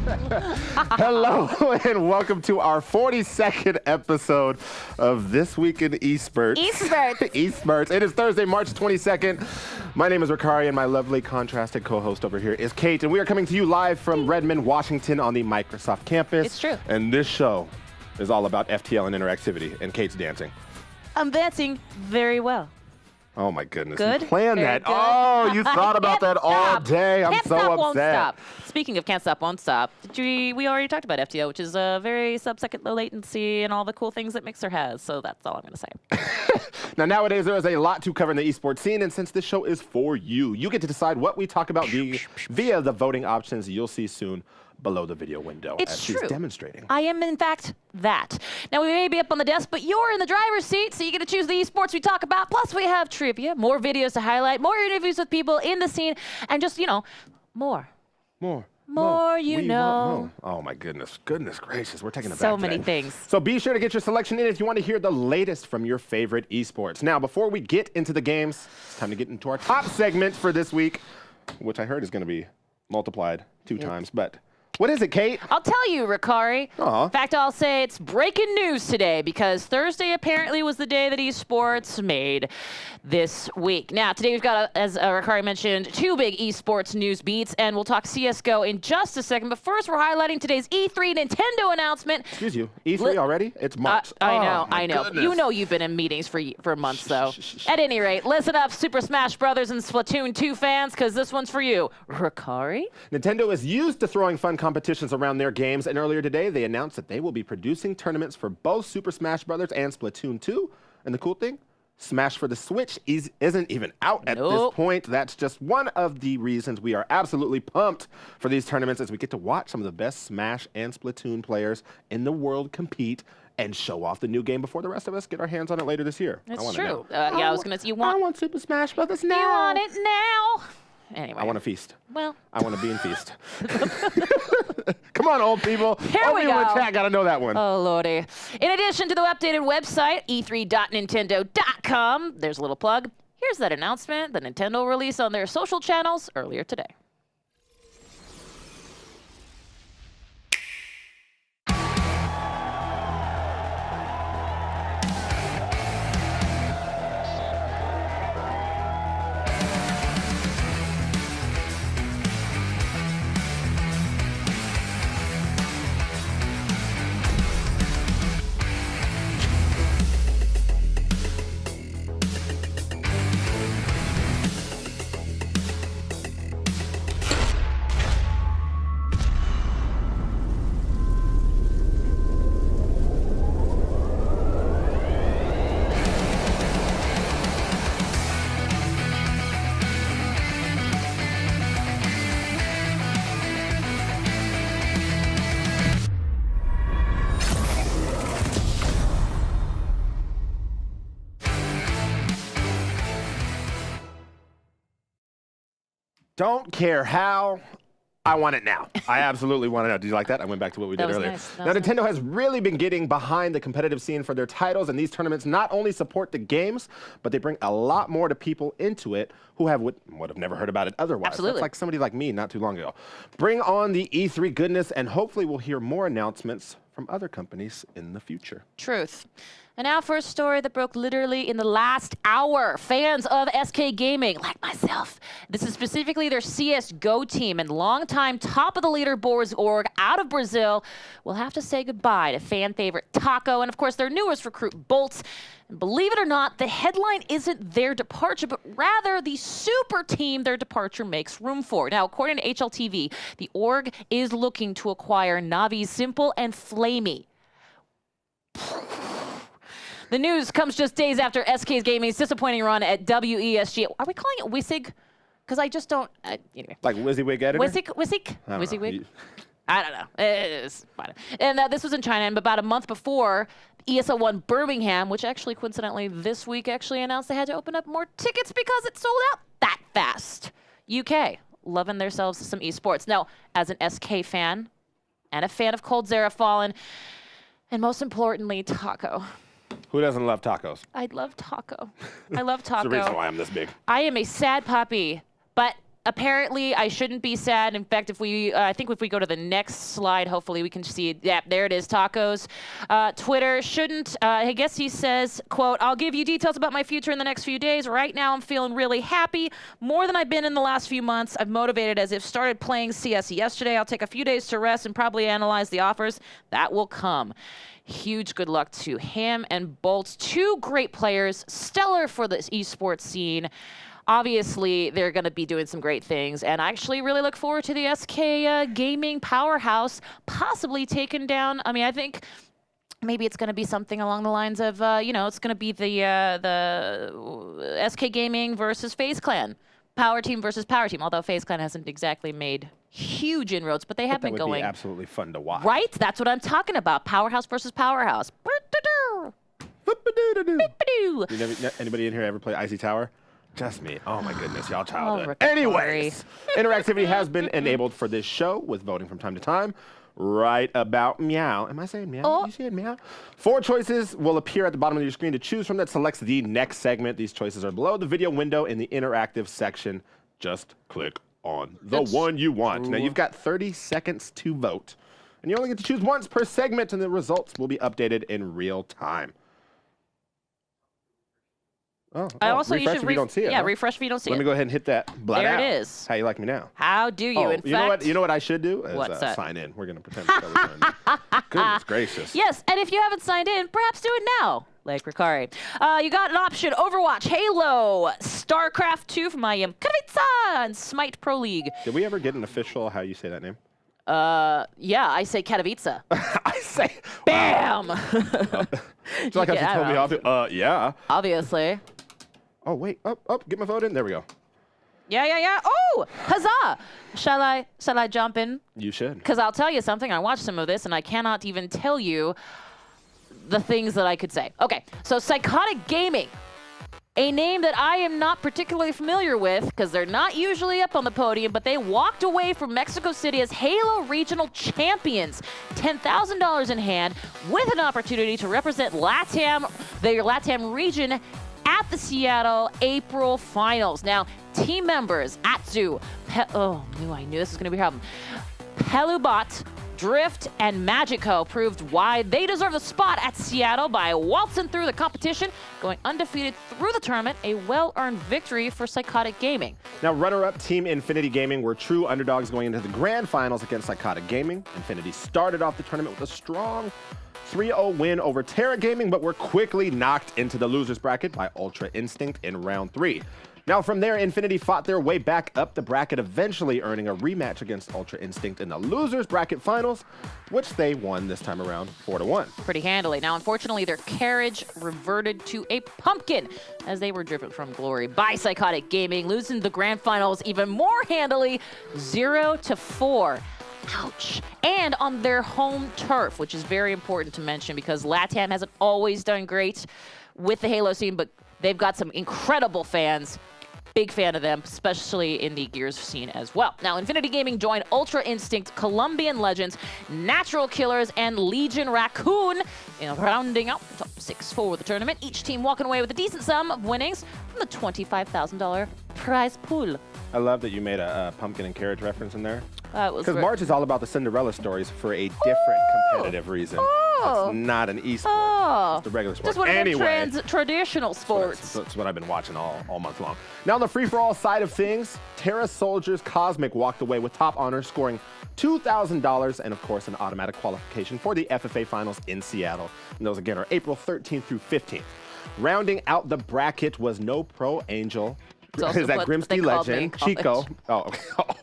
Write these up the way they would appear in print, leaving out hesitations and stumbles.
Hello and welcome to our 42nd episode of This Week in Esports. Esports. It is Thursday, March 22nd. My name is Rukari and my lovely contrasted co-host over here is Kate. And we are coming to you live from Redmond, Washington on the Microsoft campus. It's true. And this show is all about FTL and interactivity, and Kate's dancing. I'm dancing very well. Oh my goodness. Good. You planned Very that. good. Oh, you thought about that all day. I'm Can't so stop, upset. Won't stop. Speaking of can't stop, won't stop, we already talked about FTO, which is a very sub-second low latency and all the cool things that Mixer has. So that's all I'm going to say. Now, nowadays, there is a lot to cover in the esports scene, and since this show is for you, you get to decide what we talk about via the voting options you'll see soon below the video window as she's demonstrating. I am, in fact, that. Now, we may be up on the desk, but you're in the driver's seat, so you get to choose the esports we talk about. Plus, we have trivia, more videos to highlight, more interviews with people in the scene, and just, you know, more. More, you know. Oh, my goodness. Goodness gracious. We're taking it back So many today. things. So be sure to get your selection in if you want to hear the latest from your favorite esports. Now, before we get into the games, it's time to get into our top segment for this week, which I heard is going to be multiplied 2 times, but... What is it, Kate? I'll tell you, Rukari. In fact, I'll say it's breaking news today because Thursday apparently was the day that esports made this week. Now, today we've got, as Rukari mentioned, 2 big esports news beats, and we'll talk CSGO in just a second. But first, we're highlighting today's E3 Nintendo announcement. Excuse you, E3 already? It's March. I know. Goodness. You know you've been in meetings for months, though. At any rate, listen up, Super Smash Brothers and Splatoon 2 fans, because this one's for you. Rukari? Nintendo is used to throwing fun competitions around their games, and earlier today they announced that they will be producing tournaments for both Super Smash Brothers and Splatoon 2. And the cool thing, Smash for the Switch isn't even out at this point. That's just one of the reasons we are absolutely pumped for these tournaments, as we get to watch some of the best Smash and Splatoon players in the world compete and show off the new game before the rest of us get our hands on it later this year. That's true. I was going to say, I want Super Smash Brothers now. You want it now. Anyway. I want to feast. Well. I want to be in feast. Come on, old people. Here we go. In the chat gotta know that one. Oh, Lordy. In addition to the updated website, e3.nintendo.com, there's a little plug. Here's that announcement that Nintendo released on their social channels earlier today. Don't care how. I want it now. I absolutely want it now. Did you like that? I went back to what we did earlier. Nice. Now, Nintendo has really been getting behind the competitive scene for their titles, and these tournaments not only support the games, but they bring a lot more to people into it who would have never heard about it otherwise. Absolutely. That's like somebody like me not too long ago. Bring on the E3 goodness, and hopefully we'll hear more announcements from other companies in the future. Truth. And now for a story that broke literally in the last hour. Fans of SK Gaming, like myself, this is specifically their CSGO team and longtime top of the leaderboards org out of Brazil, will have to say goodbye to fan favorite Taco and, of course, their newest recruit, Bolts. And believe it or not, the headline isn't their departure, but rather the super team their departure makes room for. Now, according to HLTV, the org is looking to acquire Navi Simple and Flamey. The news comes just days after SK Gaming's disappointing run at WESG. Are we calling it WISIG? Because I just don't. Anyway. Like WYSIWYG editor? WISIG? I don't know. It's fine. And this was in China, and about a month before, ESL One Birmingham, which actually coincidentally this week actually announced they had to open up more tickets because it sold out that fast. UK, loving themselves some esports. Now, as an SK fan and a fan of Cold Zera Fallen, and most importantly, Taco. Who doesn't love tacos? I love Taco. I love Taco. That's the reason why I'm this big. I am a sad puppy, but apparently, I shouldn't be sad. In fact, I think if we go to the next slide, hopefully we can see it. Yeah, there it is, tacos. Twitter shouldn't, I guess he says, quote, I'll give you details about my future in the next few days. Right now, I'm feeling really happy, more than I've been in the last few months. I'm motivated as if started playing CS yesterday. I'll take a few days to rest and probably analyze the offers that will come. Huge good luck to him and Bolts, two great players, stellar for the esports scene. Obviously, they're going to be doing some great things, and I actually really look forward to the SK gaming powerhouse possibly taking down. I mean, I think maybe it's going to be something along the lines of, it's going to be the SK Gaming versus FaZe Clan. Power Team versus Power Team, although FaZe Clan hasn't exactly made huge inroads, but they have been going. That would be absolutely fun to watch. Right? That's what I'm talking about. Powerhouse versus Powerhouse. Anybody in here ever play Icy Tower? Just me. Oh my goodness, y'all childhood. Rukari. Anyways, interactivity has been enabled for this show with voting from time to time. Right about meow. Am I saying meow? Oh. You said meow? 4 choices will appear at the bottom of your screen to choose from that selects the next segment. These choices are below the video window in the interactive section. Just click on the one you want. Now you've got 30 seconds to vote. And you only get to choose once per segment, and the results will be updated in real time. Also, refresh if you don't see it. Yeah, huh? refresh if you don't see it. Let me go ahead and hit that. Blot There out. it is. How you like me now? How do you? In fact, you know what I should do? What's that? Sign in. We're gonna pretend. Goodness gracious. Yes, and if you haven't signed in, perhaps do it now, like Rukari. You got an option: Overwatch, Halo, StarCraft 2 from I Am Katowice, and Smite Pro League. Did we ever get an official how you say that name? Yeah, I say Katowice. I say. Bam. It's like I told me. Yeah. Obviously. Oh wait. Up. Get my vote in. There we go. Yeah. Oh, huzzah! Shall I jump in? You should. Because I'll tell you something. I watched some of this, and I cannot even tell you the things that I could say. Okay, so Psychotic Gaming, a name that I am not particularly familiar with because they're not usually up on the podium, but they walked away from Mexico City as Halo Regional Champions, $10,000 in hand, with an opportunity to represent their LATAM region at the Seattle April Finals. Now, team members, Atsu, I knew this was gonna be a problem. Pelubot, Drift, and Magico proved why they deserve the spot at Seattle by waltzing through the competition, going undefeated through the tournament, a well-earned victory for Psychotic Gaming. Now, runner-up Team Infinity Gaming were true underdogs going into the grand finals against Psychotic Gaming. Infinity started off the tournament with a strong 3-0 win over Terra Gaming, but were quickly knocked into the losers bracket by Ultra Instinct in round 3. Now from there, Infinity fought their way back up the bracket, eventually earning a rematch against Ultra Instinct in the losers bracket finals, which they won this time around 4-1. Pretty handily. Now, unfortunately, their carriage reverted to a pumpkin as they were driven from glory by Psychotic Gaming, losing the grand finals even more handily, 0-4. Ouch. And on their home turf, which is very important to mention because LATAM hasn't always done great with the Halo scene, but they've got some incredible fans. Big fan of them, especially in the Gears scene as well. Now, Infinity Gaming joined Ultra Instinct, Colombian Legends, Natural Killers, and Legion Raccoon in rounding out the top 6 for the tournament. Each team walking away with a decent sum of winnings from the $25,000 prize pool. I love that you made a pumpkin and carriage reference in there. Because March is all about the Cinderella stories for a different competitive reason. It's not an esport. It's the regular sport. Just one of the traditional sports. That's what I've been watching all month long. Now, on the free-for-all side of things, Terra Soldiers Cosmic walked away with top honors, scoring $2,000 and, of course, an automatic qualification for the FFA Finals in Seattle. And those, again, are April 13th through 15th. Rounding out the bracket was No Pro Angel. Is that Grimsby Legend? Chico. Oh,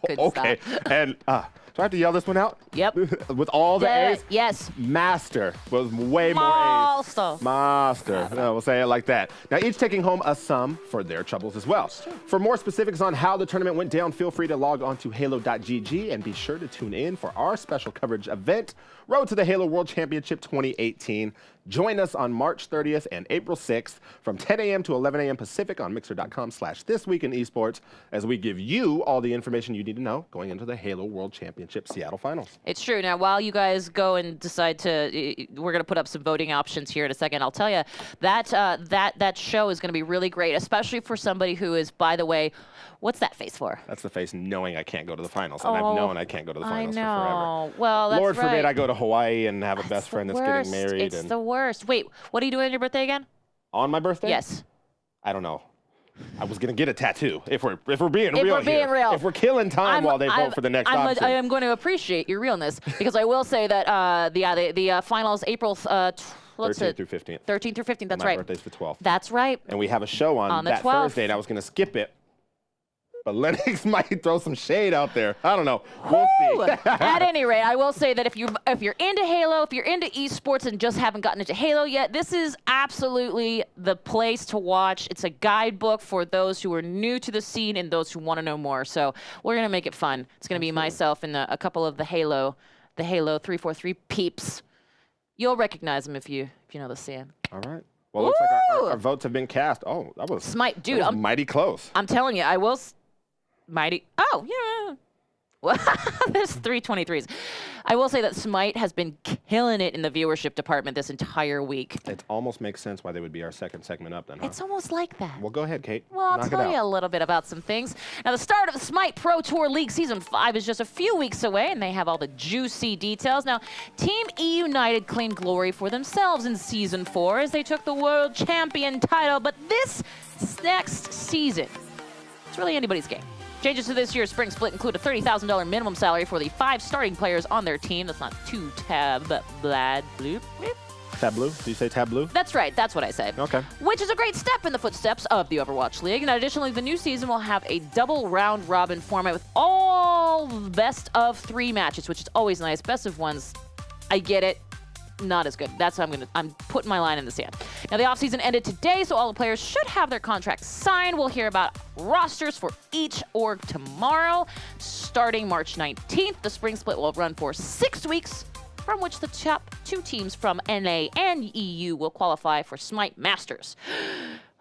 okay. And do I have to yell this one out? Yep. With all the A's? Yes. Master was way more A's. Master. No, we'll say it like that. Now, each taking home a sum for their troubles as well. For more specifics on how the tournament went down, feel free to log on to halo.gg and be sure to tune in for our special coverage event, Road to the Halo World Championship 2018. Join us on March 30th and April 6th from 10 a.m. to 11 a.m. Pacific on mixer.com/thisweekinesports as we give you all the information you need to know going into the Halo World Championship Championship Seattle Finals. It's true. Now, while you guys go and decide to, we're going to put up some voting options here in a second. I'll tell you that that show is going to be really great, especially for somebody who is, by the way, what's that face for? That's the face knowing I can't go to the finals, and I've known I can't go to the finals for forever. I know. Well, that's Lord right. forbid I go to Hawaii and have a best friend that's getting married. It's the worst. Wait, what are you doing on your birthday again? On my birthday? Yes. I don't know. I was gonna get a tattoo if we're being If real we're being here. real. If we're killing time while they vote for the next option. I am going to appreciate your realness because I will say that the finals April 13th through 15th. 13th through 15th. That's My right. birthday's the 12th. That's right. And we have a show on the that 12th. Thursday, and I was gonna skip it. But Lennox might throw some shade out there. I don't know. We'll see. At any rate, I will say that if you're into Halo, if you're into esports and just haven't gotten into Halo yet, this is absolutely the place to watch. It's a guidebook for those who are new to the scene and those who want to know more. So we're gonna make it fun. It's gonna be myself and a couple of the Halo 343 peeps. You'll recognize them if you know the scene. All right. Well, it looks like our votes have been cast. Oh, that was Smite, dude. that was mighty close. I'm telling you, I will. Mighty. Oh, yeah. Well, there's 323s. I will say that Smite has been killing it in the viewership department this entire week. It almost makes sense why they would be our second segment up then, huh? It's almost like that. Well, go ahead, Kate. Well, I'll Knock tell it you out. a little bit about some things. Now, the start of the Smite Pro Tour League Season 5 is just a few weeks away, and they have all the juicy details. Now, Team E United claimed glory for themselves in Season 4 as they took the World Champion title, but this next season, it's really anybody's game. Changes to this year's spring split include a $30,000 minimum salary for the 5 starting players on their team. That's not too tabloid. Tableau? Do you say tableau? That's right. That's what I said. Okay. Which is a great step in the footsteps of the Overwatch League. And additionally, the new season will have a double round-robin format with all best of 3 matches, which is always nice. Best of ones, I get it. Not as good. That's how I'm putting my line in the sand. Now, the offseason ended today, so all the players should have their contracts signed. We'll hear about rosters for each org tomorrow. Starting March 19th, the spring split will run for 6 weeks, from which the top 2 teams from NA and EU will qualify for Smite Masters.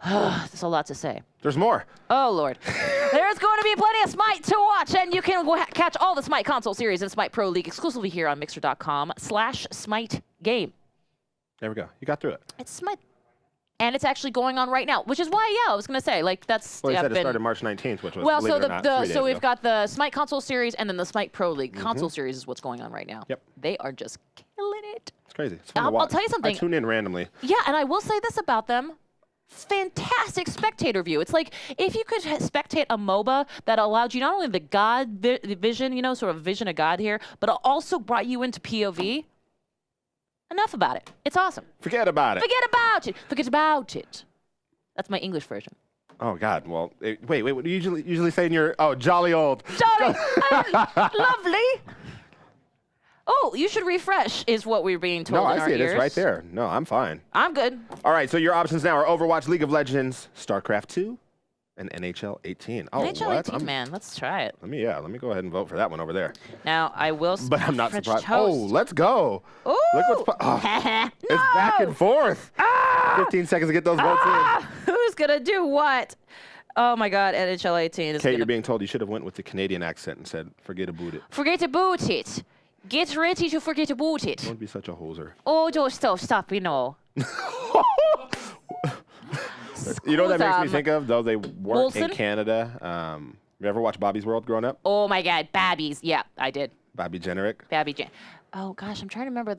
There's a lot to say. There's more. Oh, Lord. There's going to be plenty of Smite to watch, and you can catch all the Smite console series and Smite Pro League exclusively here on Mixer.com/SmiteGame. There we go. You got through it. It's Smite. And it's actually going on right now, which is why, yeah, I was going to say, like, that's... Well, you yeah, said it started March 19th, which was, well, believe so it or not, 3 days so we've ago. got the Smite console series and then the Smite Pro League console series is what's going on right now. Yep. They are just killing it. It's crazy. It's fun to I'll watch. tell you something. I tune in randomly. Yeah, and I will say this about them. Fantastic spectator view. It's like if you could spectate a MOBA that allowed you not only the God vision, you know, sort of vision of God here, but it also brought you into POV. Enough about it. It's awesome. Forget about it. Forget about it. Forget about it. That's my English version. Oh, God. Well, wait. What do you usually say in your... Oh, jolly old. Jolly. Lovely. Oh, you should refresh, is what we're being told No, in I our see it. ears. It's right there. No, I'm fine. I'm good. All right, so your options now are Overwatch, League of Legends, StarCraft 2, and NHL 18. Oh, NHL what? 18, man. Let's try it. Let me go ahead and vote for that one over there. Now, I will... But I'm not French surprised. toast. Oh, let's go. Ooh. Look what's... It's back and forth. 15 seconds to get those votes in. Who's going to do what? Oh, my God. NHL 18 is Kate, going you're being told you should have went with the Canadian accent and said, forget about it. Forget about it. Get ready to forget about it. Don't be such a hoser. Oh, don't stop, you know. You know what that makes me think of? Though they weren't Wilson? in Canada. You ever watch Bobby's World growing up? Oh, my God. Babbies. Yeah, I did. Bobby Generick. Babby Jan. Oh, gosh. I'm trying to remember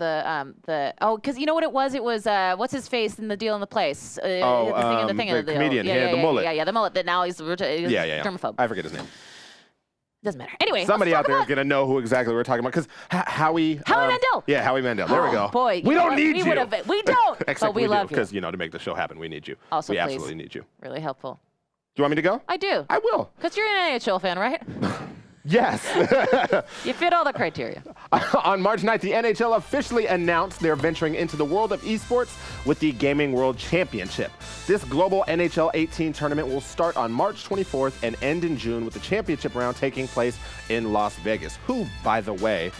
oh, because you know what it was? It was, what's his face in The Deal in the Place? The the comedian. Deal. He had the mullet. Yeah, the mullet that now he's Yeah. germaphobe. I forget his name. Doesn't matter. Anyway, Somebody out there is going to know who exactly we're talking about. Because Howie... Mandel. Yeah, Howie Mandel. There we go. Boy. We don't need you. We don't. Except but we love you. Because, to make the show happen, we need you. Also, we please. absolutely need you. Really helpful. Do you want me to go? I do. I will. Because you're an NHL fan, right? Yes. You fit all the criteria. On March 9th, the NHL officially announced they're venturing into the world of esports with the Gaming World Championship. This global NHL 18 tournament will start on March 24th and end in June with the championship round taking place in Las Vegas, who, by the way,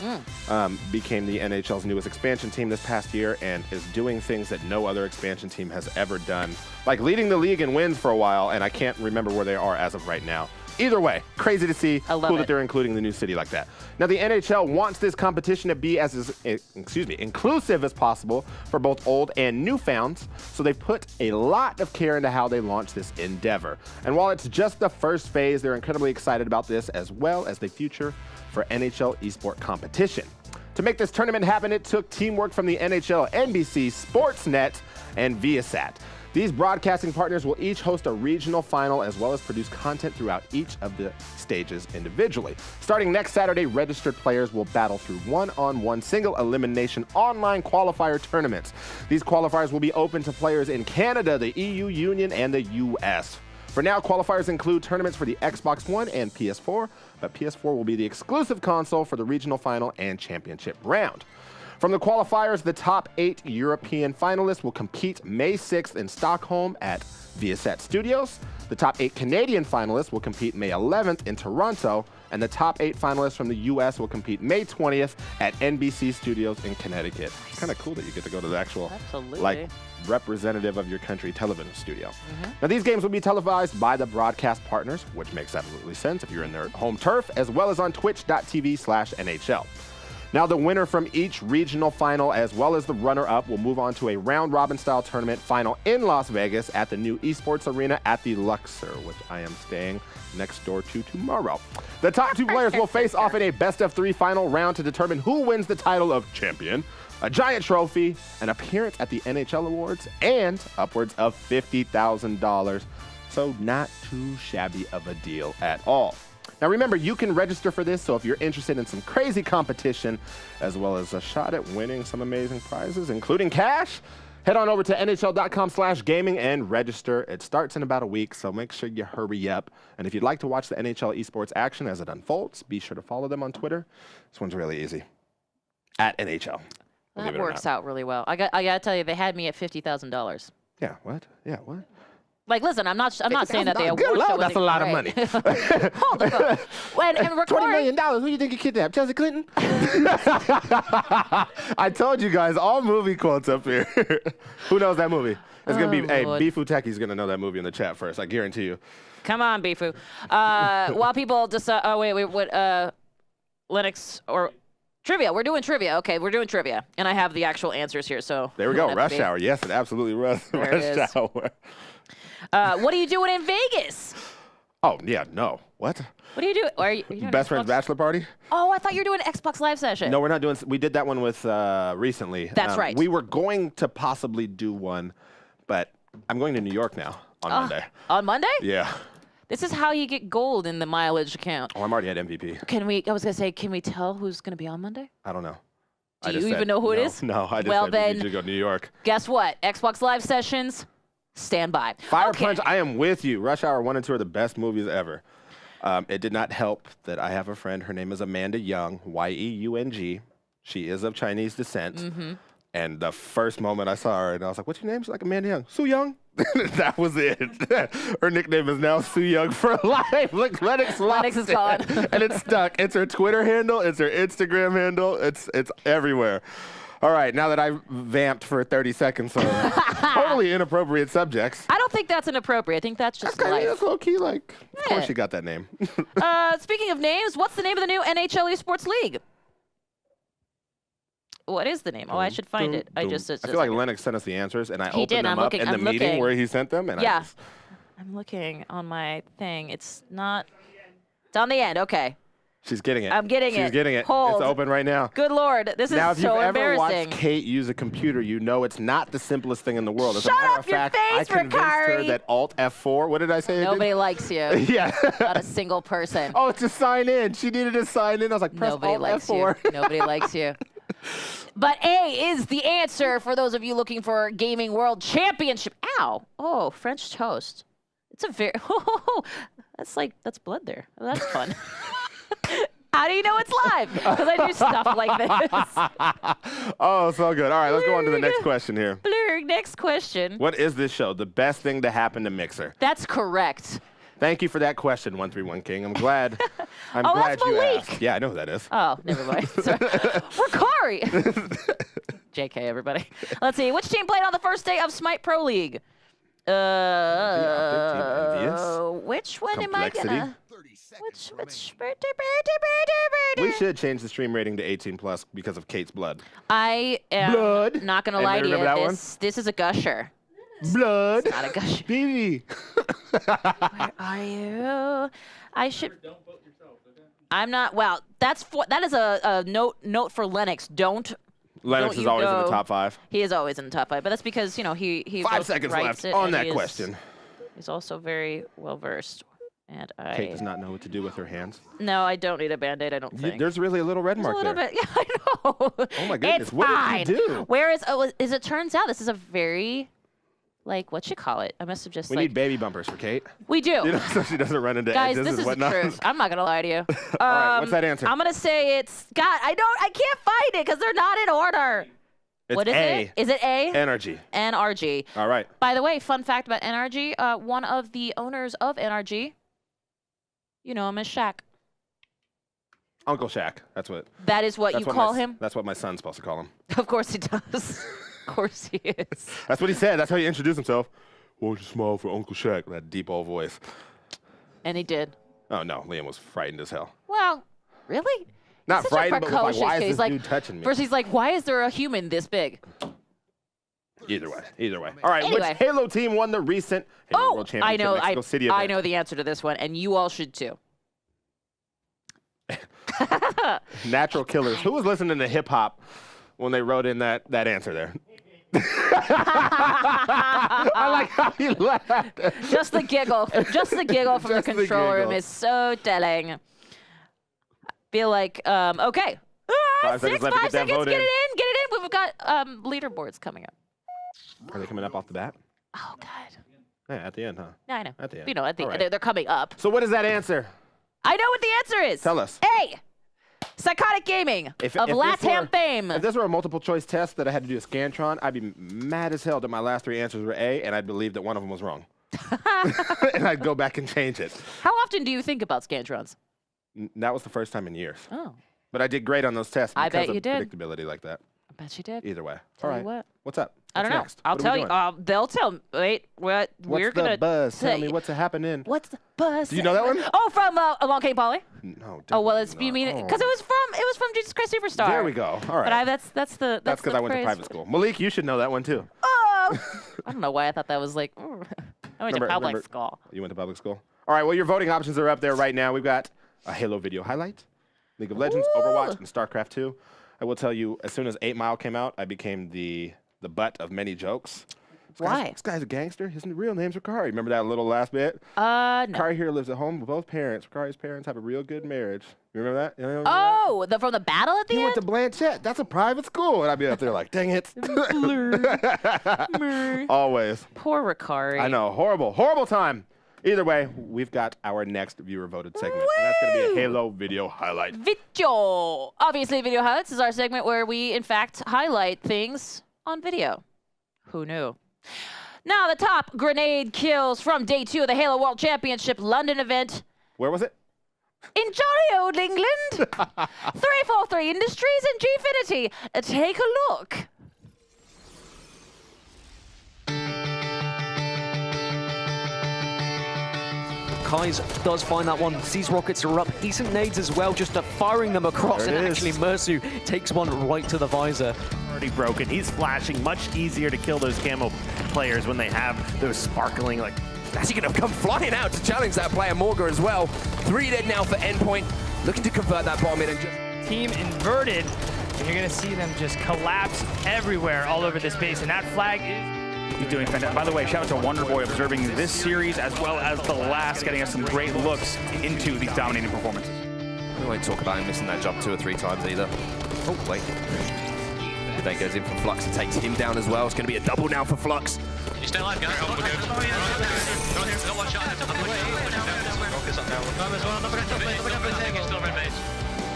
became the NHL's newest expansion team this past year and is doing things that no other expansion team has ever done, like leading the league in wins for a while, and I can't remember where they are as of right now. Either way, crazy to see. I love Cool it. that they're including the new city like that. Now, the NHL wants this competition to be as inclusive as possible for both old and new fans, so they put a lot of care into how they launch this endeavor. And while it's just the first phase, they're incredibly excited about this as well as the future for NHL eSport competition. To make this tournament happen, it took teamwork from the NHL, NBC, Sportsnet, and Viasat. These broadcasting partners will each host a regional final as well as produce content throughout each of the stages individually. Starting next Saturday, registered players will battle through one-on-one single elimination online qualifier tournaments. These qualifiers will be open to players in Canada, the EU Union, and the US. For now, qualifiers include tournaments for the Xbox One and PS4, but PS4 will be the exclusive console for the regional final and championship round. From the qualifiers, the top 8 European finalists will compete May 6th in Stockholm at Viasat Studios. The top 8 Canadian finalists will compete May 11th in Toronto, and the top 8 finalists from the US will compete May 20th at NBC Studios in Connecticut. It's kind of cool that you get to go to the actual like representative of your country television studio. Now, these games will be televised by the broadcast partners, which makes absolutely sense if you're in their home turf, as well as on twitch.tv/NHL. Now, the winner from each regional final, as well as the runner-up, will move on to a round-robin style tournament final in Las Vegas at the new Esports Arena at the Luxor, which I am staying next door to tomorrow. The top 2 players will face off in a best-of-3 final round to determine who wins the title of champion, a giant trophy, an appearance at the NHL Awards, and upwards of $50,000. So not too shabby of a deal at all. Now remember, you can register for this, so if you're interested in some crazy competition, as well as a shot at winning some amazing prizes, including cash, head on over to nhl.com/gaming and register. It starts in about a week, so make sure you hurry up. And if you'd like to watch the NHL esports action as it unfolds, be sure to follow them on Twitter. This one's really easy. At NHL. That works out really well. I gotta tell you, they had me at $50,000. Yeah, what? Yeah, what? Like, listen, I'm not saying that they award Good show Lord, that's a lot of money. Hold the phone. And $20 million. Who do you think you kidnapped? Chelsea Clinton? I told you guys, all movie quotes up here. Who knows that movie? It's going to be, hey, Bifu Techi's going to know that movie in the chat first. I guarantee you. Come on, Bifu. While people decide, what, Linux or trivia. We're doing trivia. Okay, we're doing trivia. And I have the actual answers here, so. There we go. Rush hour. Yes, it absolutely was. Rush hour. What are you doing in Vegas? Oh, yeah, no. What? What are you doing? Are you doing Best friend's bachelor party? Oh, I thought you were doing an Xbox Live session. No, we're not doing. We did that one with recently. That's right. We were going to possibly do one, but I'm going to New York now on Monday. On Monday? Yeah. This is how you get gold in the mileage account. Oh, I'm already at MVP. I was going to say, can we tell who's going to be on Monday? I don't know. Do you even know who it is? No, I just well, said then, we need to go to New York. Guess what? Xbox Live sessions, stand by. Fire Punch, I am with you. Rush Hour 1 and 2 are the best movies ever. It did not help that I have a friend. Her name is Amanda Young, Y-E-U-N-G. She is of Chinese descent. Mm-hmm. And the first moment I saw her, and I was like, what's your name? She's like, Amanda Young. Su Young? That was it. Her nickname is now Su Young for life. Look, Lennox is gone. And it's stuck. It's her Twitter handle. It's her Instagram handle. It's everywhere. All right, now that I vamped for 30 seconds on totally inappropriate subjects. I don't think that's inappropriate. I think that's just life. That's low-key, like, of course you got that name. Speaking of names, what's the name of the new NHL Esports League? What is the name? Oh, I should find it. I feel like Lennox sent us the answers, and I opened them up in the meeting where he sent them. And yeah, I'm looking on my thing. It's not. It's on the end. Okay. She's getting it. I'm getting it. She's getting it. Hold. It's open right now. Good Lord, this is so embarrassing. Now, if you've ever watched Kate use a computer, you know it's not the simplest thing in the world. As a matter of fact, I convinced her that Alt F4. What did I say? Nobody likes you. Yeah. Not a single person. Oh, it's to sign in. She needed to sign in. I was like, press Nobody Alt likes F4. You. Nobody likes you. But A is the answer for those of you looking for Gaming World Championship. Ow. Oh, French toast. It's a very, that's blood there. Oh, that's fun. How do you know it's live? Because I do stuff like this. Oh, so good. All right, let's go on to the next question here. Blurg, next question. What is this show? The best thing to happen to Mixer? That's correct. Thank you for that question, 131 King. I'm glad. I'm glad you asked. Yeah, I know who that is. Oh, never mind. Rukari. JK, everybody. Let's see. Which team played on the first day of Smite Pro League? Which one am I gonna? We should change the stream rating to 18+ because of Kate's blood. I am not going to lie to you. Remember that one? This is a gusher. Blood. It's not a gusher. Baby. Where are you? I should. I'm not. Well, that is a note for Lennox. Lennox is always in the top 5. He is always in the top 5, but that's because he 5 seconds left on that question. He's also very well versed, and Kate does not know what to do with her hands. No, I don't need a Band-Aid. I don't think. There's really a little red mark there. Bit. Yeah, I know. Oh my goodness! It's what fine. did you do? Whereas, as it turns out, this is a very, what you call it? I must have just. We need baby bumpers for Kate. We do. So she doesn't run into Guys, edges this is and the whatnot. truth. I'm not gonna lie to you. All right, what's that answer? I'm gonna say it's. God, I can't find it because they're not in order. It's what is A. it? Is it A? NRG. NRG. All right. By the way, fun fact about NRG, one of the owners of NRG, you know him as Shaq. Uncle Shaq. That's what. That is what you call him? That's what my son's supposed to call him. Of course he does. Of course he is. That's what he said. That's how he introduced himself. Won't you smile for Uncle Shaq? That deep old voice. And he did. Oh, no. Liam was frightened as hell. Well, really? Not frightened, but was like, why is this dude touching me? First he's like, why is there a human this big? Either way. Either way. All right. Anyway. Which Halo team won the recent Halo World Championship I know. Mexico City event? I know the answer to this one, and you all should too. Natural Killers. Who was listening to hip hop when they wrote in that answer there? I like how you laughed. Just the giggle. Just the giggle from the control room is so telling. Feel like, okay. 5 seconds left to get that vote Get in. it in. Get it in. We've got leaderboards coming up. Are they coming up off the bat? Oh, God. Yeah, at the end, huh? No, I know. At the end. You know, at the All right. they're coming up. So what is that answer? I know what the answer is. Tell us. A. Psychotic Gaming of LATAM fame. If this were a multiple choice test that I had to do a Scantron, I'd be mad as hell that my last 3 answers were A, and I'd believe that one of them was wrong. And I'd go back and change it. How often do you think about Scantrons? That was the first time in years. Oh. But I did great on those tests I because bet you of did. predictability like that. I bet you did. Either way. Tell All you right. what. What's up? I don't know. Next? I'll What are we tell you. doing? They'll tell. Wait, what? What's the buzz? Tell me what's happening. What's the buzz? Do you know that one? Oh, from Along Came Polly. No. Oh well, it's definitely you mean not. because it was from Jesus Christ Superstar. There we go. All right. But that's That's the because I went to private school. Malik, you should know that one too. Oh, I don't know why I thought that was like. I went to public school. You went to public school. All right. Well, your voting options are up there right now. We've got a Halo video highlight, League of Legends, Ooh. Overwatch, and StarCraft 2. I will tell you, as soon as 8 Mile came out, I became the butt of many jokes. Why? This guy's a gangster. His real name's Rukari. Remember that little last bit? No. Rukari here lives at home with both parents. Rukari's parents have a real good marriage. You remember that? You know Oh, from the battle at the he end. went to Blanchette. That's a private school. And I'd be up there like, dang it. Always. Poor Rukari. I know. Horrible. Horrible time. Either way, we've got our next viewer voted segment. And that's going to be a Halo video highlight. Video. Obviously, Video Highlights is our segment where we, in fact, highlight things on video. Who knew? Now, the top grenade kills from day 2 of the Halo World Championship London event. Where was it? In jolly old England. 343 Industries and Gfinity. Take a look. Kai's does find that one. These rockets are up. Decent nades as well, just firing them across. There it And is. actually, Mersu takes one right to the visor. Already broken. He's flashing. Much easier to kill those camo players when they have those sparkling, like, Actually going to come flying out to challenge that player, Morga, as well. 3 dead now for Endpoint, looking to convert that bomb in and just... Team inverted, and you're going to see them just collapse everywhere all over this base, and that flag is... He's doing fantastic. By the way, shout out to Wonderboy observing this series as well as the last, getting us some great looks into these dominating performances. We won't talk about him missing that jump 2 or 3 times either. Oh, wait. But then goes in for Flux and takes him down as well. It's going to be a double now for Flux. You stay alive, guys.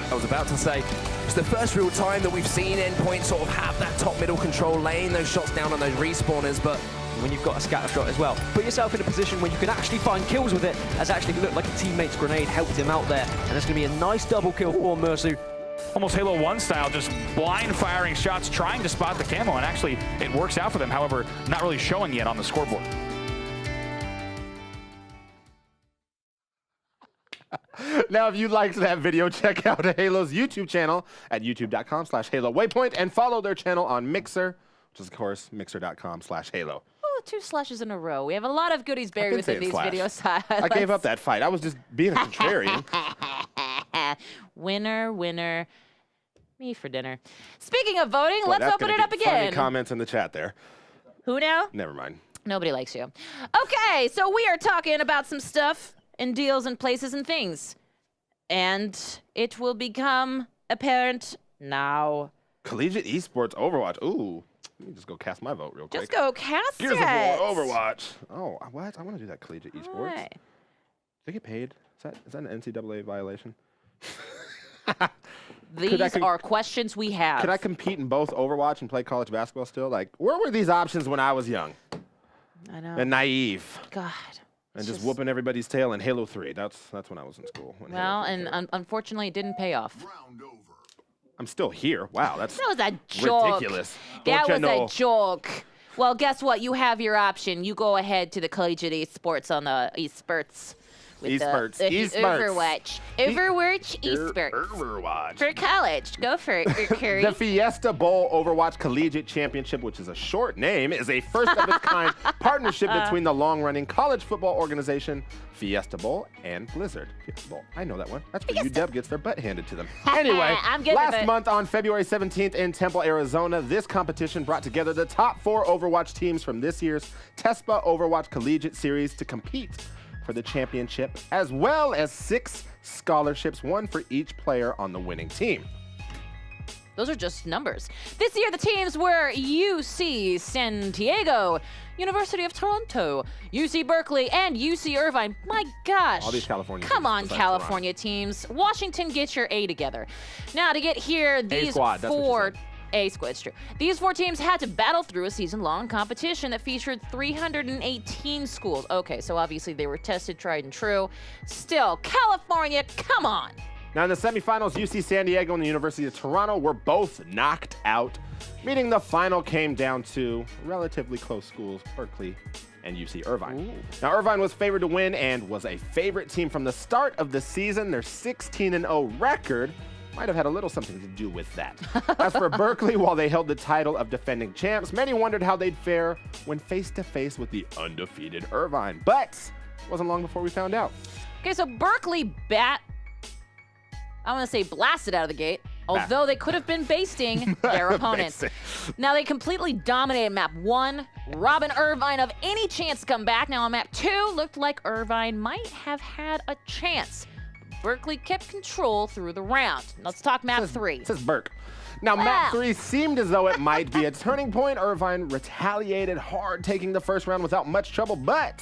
I was about to say, it's the first real time that we've seen Endpoint sort of have that top middle control lane, those shots down on those respawners, but When you've got a scatter shot as well, put yourself in a position where you can actually find kills with it, as actually looked like a teammate's grenade helped him out there. And it's going to be a nice double kill for Mersu. Almost Halo 1 style, just blind firing shots, trying to spot the camo, and actually it works out for them. However, not really showing yet on the scoreboard. Now, if you liked that video, check out Halo's YouTube channel at youtube.com/Halo Waypoint and follow their channel on Mixer, which is, of course, mixer.com/Halo. Oh, 2 slashes in a row. We have a lot of goodies buried did say within these slash. videos. I gave up that fight. I was just being a contrarian. Winner, winner. Me for dinner. Speaking of voting, Boy, let's that's open gonna it up get funny again. comments in the chat there. Who now? Never mind. Nobody likes you. Okay, so we are talking about some stuff and deals and places and things. And it will become apparent now. Collegiate Esports Overwatch. Ooh. Let me just go cast my vote real quick. Just go cast Gears it. of War Overwatch. Oh, what? I want to do that Collegiate Esports. Why? Do they get paid? Is that an NCAA violation? These are questions we have. Could I compete in both Overwatch and play college basketball still? Like, where were these options when I was young I know. and naive God. and it's just whooping everybody's tail in Halo 3? That's when I was in school. when Well, Halo 3 came. and unfortunately, it didn't pay off. I'm still here. Wow, that's That was a joke. ridiculous. That Don't was you know? a joke. Well, guess what? You have your option. You go ahead to the Collegiate Esports on the Esports. With Esports. The Esports. Overwatch. Overwatch Esports. Overwatch. For college. Go for it, Rukari. The Fiesta Bowl Overwatch Collegiate Championship, which is a short name, is a first-of-its-kind partnership between the long-running college football organization Fiesta Bowl and Blizzard. Fiesta Bowl. I know that one. That's where UW gets their butt handed to them. Anyway, I'm good with last it. month on February 17th in Temple, Arizona, this competition brought together the top 4 Overwatch teams from this year's TESPA Overwatch Collegiate Series to compete for the championship, as well as 6 scholarships, 1 for each player on the winning team. Those are just numbers. This year, the teams were UC San Diego, University of Toronto, UC Berkeley, and UC Irvine. My gosh. All these California Come teams on, besides California teams. Washington, get your A together. Now, to get here, these squad, that's what you 4... said. A squad, it's true. These 4 teams had to battle through a season-long competition that featured 318 schools. Okay, so obviously they were tested, tried, and true. Still, California, come on. Now in the semifinals, UC San Diego and the University of Toronto were both knocked out, meaning the final came down to relatively close schools, Berkeley and UC Irvine. Now Irvine was favored to win and was a favorite team from the start of the season. Their 16-0 record might have had a little something to do with that. As for Berkeley, while they held the title of defending champs, many wondered how they'd fare when face-to-face with the undefeated Irvine. But it wasn't long before we found out. Okay, so Berkeley I want to say blasted out of the gate, although they could have been basting their opponents. Now, they completely dominated map 1, robbing Irvine of any chance to come back. Now, on map 2, looked like Irvine might have had a chance. Berkeley kept control through the round. Let's talk map 3. It says Burke. Now, map 3 seemed as though it might be a turning point. Irvine retaliated hard, taking the first round without much trouble, but,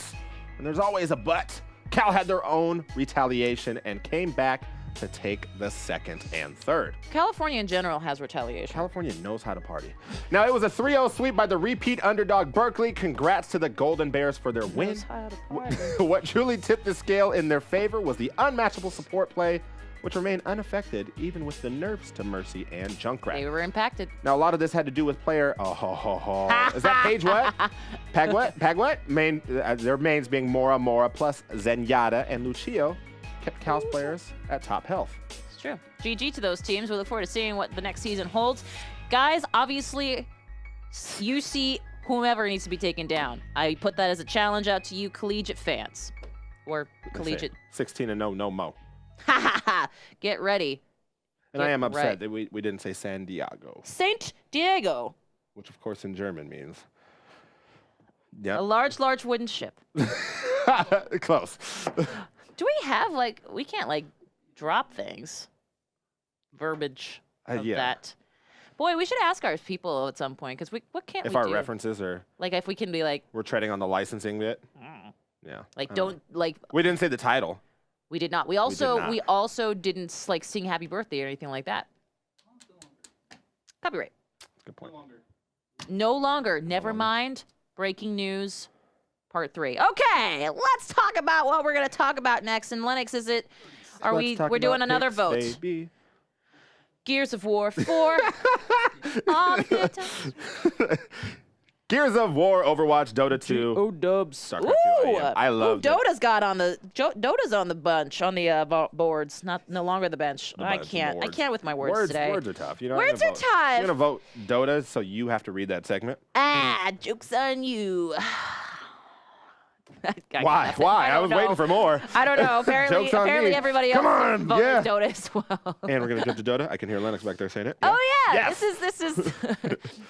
and there's always a but, Cal had their own retaliation and came back to take the second and third. California in general has retaliation. California knows how to party. Now, it was a 3-0 sweep by the repeat underdog Berkeley. Congrats to the Golden Bears for their win. Knows how to party. What truly tipped the scale in their favor was the unmatchable support play, which remained unaffected even with the nerfs to Mercy and Junkrat. They were impacted. Now, a lot of this had to do with player. Is that Page what? Pag what? Pag what? Their mains being Mora, plus Zenyatta and Lucio kept Cal's players at top health. It's true. GG to those teams. We look forward to seeing what the next season holds. Guys, obviously, you see whomever needs to be taken down. I put that as a challenge out to you collegiate fans. Or collegiate. 16-0, no mo. Ha ha ha. Get ready. And I am upset right. that we didn't say San Diego, Saint Diego. which of course in German means. A Yeah. large wooden ship. Close. Do we have, we can't, drop things? Verbiage of Yeah. that. Boy, we should ask our people at some point, because what can't we If our do? references are, Like, if we can be we're treading on the licensing bit. Yeah. we We didn't say the title. did not. We did also not. didn't, sing happy birthday or anything like that. Copyright. Good point. No longer. Never mind. Breaking news. Part 3. Okay, let's talk about what we're going to talk about next. And Lennox, we're doing another vote. Baby. Gears of War 4. All the time. Gears of War, Overwatch, Dota 2. Oh, dubs. StarCraft 2. I love Dota's got on the Dota's on the bunch on the boards, no longer the bench. I can't with my words today. Words are tough. You know, Words are tough. I'm gonna vote Dota, so you have to read that segment. Joke's on you. Why? I was waiting for more. I don't know. Apparently everybody else voted Dota as well. And we're gonna jump to Dota. I can hear Lennox back there saying it. Oh yeah, Yes. this is.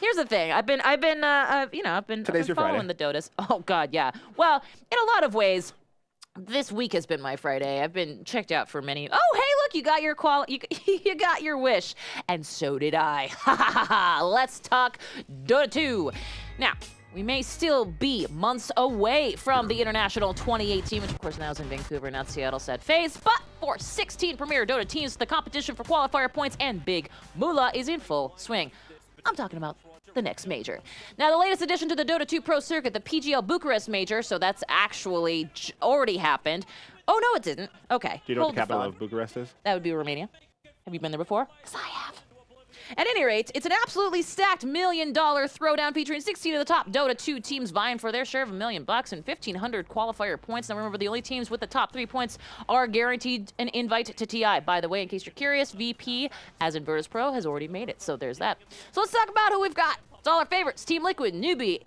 Here's the thing. I've been Today's your following Friday. the Dotas. Oh God, yeah. Well, in a lot of ways, this week has been my Friday. I've been checked out for many. Oh hey, look, you got your you got your wish, and so did I. Ha ha ha! Let's talk Dota 2. Now. We may still be months away from the International 2018, which of course now is in Vancouver, not Seattle said phase. But for 16 premier Dota teams, the competition for qualifier points and big moolah is in full swing. I'm talking about the next major. Now, the latest addition to the Dota 2 Pro Circuit, the PGL Bucharest major, so that's actually already happened. Oh, no, it didn't. Okay. Do you know what the capital of Bucharest is? That would be Romania. Have you been there before? Because I have. At any rate, it's an absolutely stacked $1 million throwdown featuring 16 of the top Dota 2 teams vying for their share of $1 million and 1,500 qualifier points. Now remember, the only teams with the top 3 points are guaranteed an invite to TI. By the way, in case you're curious, VP, as in Virtus Pro, has already made it. So there's that. So let's talk about who we've got. It's all our favorites. Team Liquid, Newbie,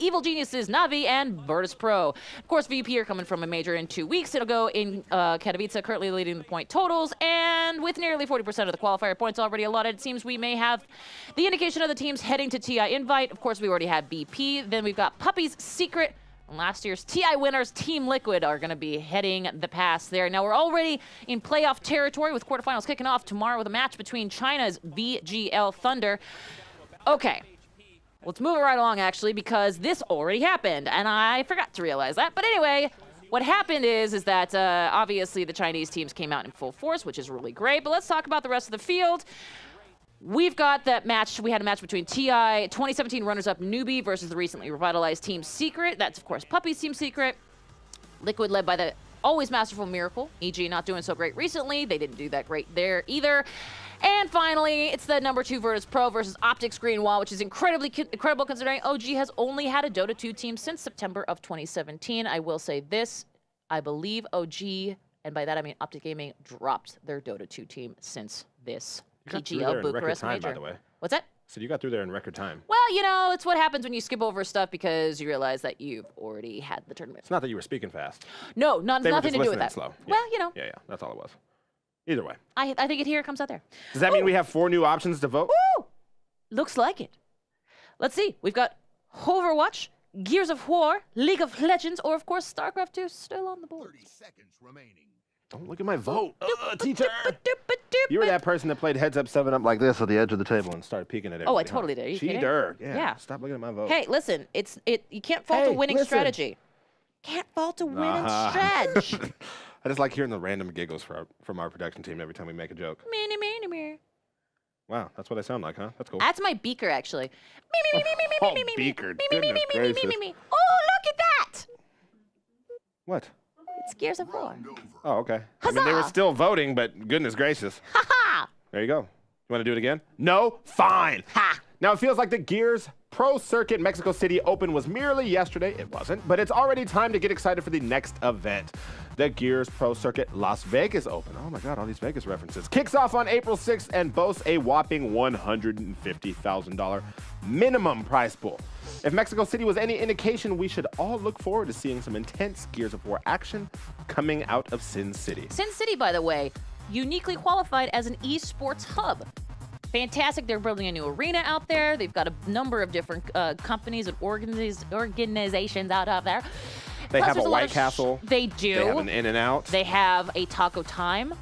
Evil Geniuses, Navi, and Virtus Pro. Of course, VP are coming from a major in 2 weeks. It'll go in Katowice, currently leading the point totals. And with nearly 40% of the qualifier points already allotted, it seems we may have the indication of the teams heading to TI invite. Of course, we already have BP. Then we've got Puppy's Secret. And last year's TI winners, Team Liquid, are going to be heading the pass there. Now, we're already in playoff territory with quarterfinals kicking off tomorrow with a match between China's VGL Thunder. Okay. Let's move it right along, actually, because this already happened, and I forgot to realize that. But anyway, what happened is that obviously the Chinese teams came out in full force, which is really great. But let's talk about the rest of the field. We've got that match. We had a match between TI 2017 runners-up Newbie versus the recently revitalized Team Secret. That's, of course, Puppy's Team Secret. Liquid led by the always masterful Miracle. EG not doing so great recently. They didn't do that great there either. And finally, it's the number 2 Virtus Pro versus Optics Greenwall, which is incredible considering OG has only had a Dota 2 team since September of 2017. I will say this, I believe OG, and by that I mean Optic Gaming, dropped their Dota 2 team since this PGL Bucharest major. By the way. What's that? So you got through there in record time. Well, you know, it's what happens when you skip over stuff because you realize that you've already had the tournament. It's not that you were speaking fast. No, nothing to do with that. Slow. Yeah. Well, you know. Yeah, that's all it was. Either way. I think it comes out there. Does that mean we have 4 new options to vote? Woo! Looks like it. Let's see. We've got Overwatch, Gears of War, League of Legends, or of course StarCraft 2 still on the board. 30 seconds remaining. Don't look at my vote. Teacher. You were that person that played heads up 7-up like this at the edge of the table and started peeking at everybody. Oh, I totally did. Are you kidding? Cheater. Yeah. Yeah. Stop looking at my vote. Hey, listen. You can't fault a winning strategy. Can't fault a winning strategy. I just like hearing the random giggles from our production team every time we make a joke. Wow, that's what I sound like, huh? That's cool. That's my beaker, actually. Oh, beaker. Goodness gracious. Oh, look at that! What? It's Gears of War. Oh, okay. I mean, they were still voting, but goodness gracious. Ha-ha! There you go. You want to do it again? No? Fine. Ha! Now, it feels like the Gears Pro Circuit Mexico City Open was merely yesterday. It wasn't, but it's already time to get excited for the next event. The Gears Pro Circuit Las Vegas Open. Oh my God, all these Vegas references. Kicks off on April 6th and boasts a whopping $150,000 minimum prize pool. If Mexico City was any indication, we should all look forward to seeing some intense Gears of War action coming out of Sin City. Sin City, by the way, uniquely qualified as an esports hub. Fantastic. They're building a new arena out there. They've got a number of different companies and organizations out there. They have a White Castle. They do. They have an In-N-Out. They have a Taco Time.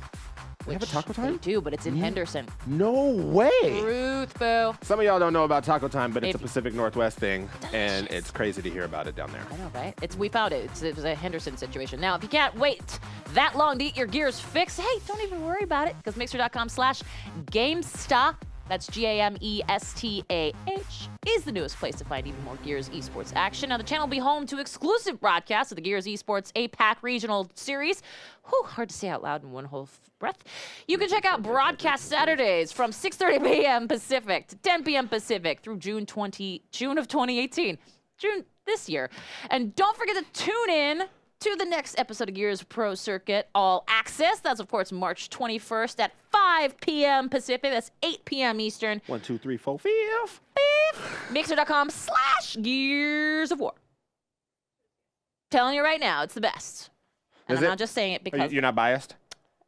They have a Taco Time? They do, but it's in Henderson. No way. Truth, boo. Some of y'all don't know about Taco Time, but it's a Pacific Northwest thing, and it's crazy to hear about it down there. I know, right? We found it. It was a Henderson situation. Now, if you can't wait that long to eat your Gears fix, hey, don't even worry about it, because Mixer.com/GameStop That's GAMESTAH, is the newest place to find even more Gears Esports action. Now, the channel will be home to exclusive broadcasts of the Gears Esports APAC Regional Series. Whew, hard to say out loud in one whole breath. You can check out broadcast Saturdays from 6:30 p.m. Pacific to 10 p.m. Pacific through June of 2018. June this year. And don't forget to tune in to the next episode of Gears Pro Circuit All Access. That's, of course, March 21st at 5 p.m. Pacific. That's 8 p.m. Eastern. 1, 2, 3, 4, 5. Mixer.com/Gears of War. Telling you right now, it's the best. And Is I'm it? not just saying it because... You're not biased?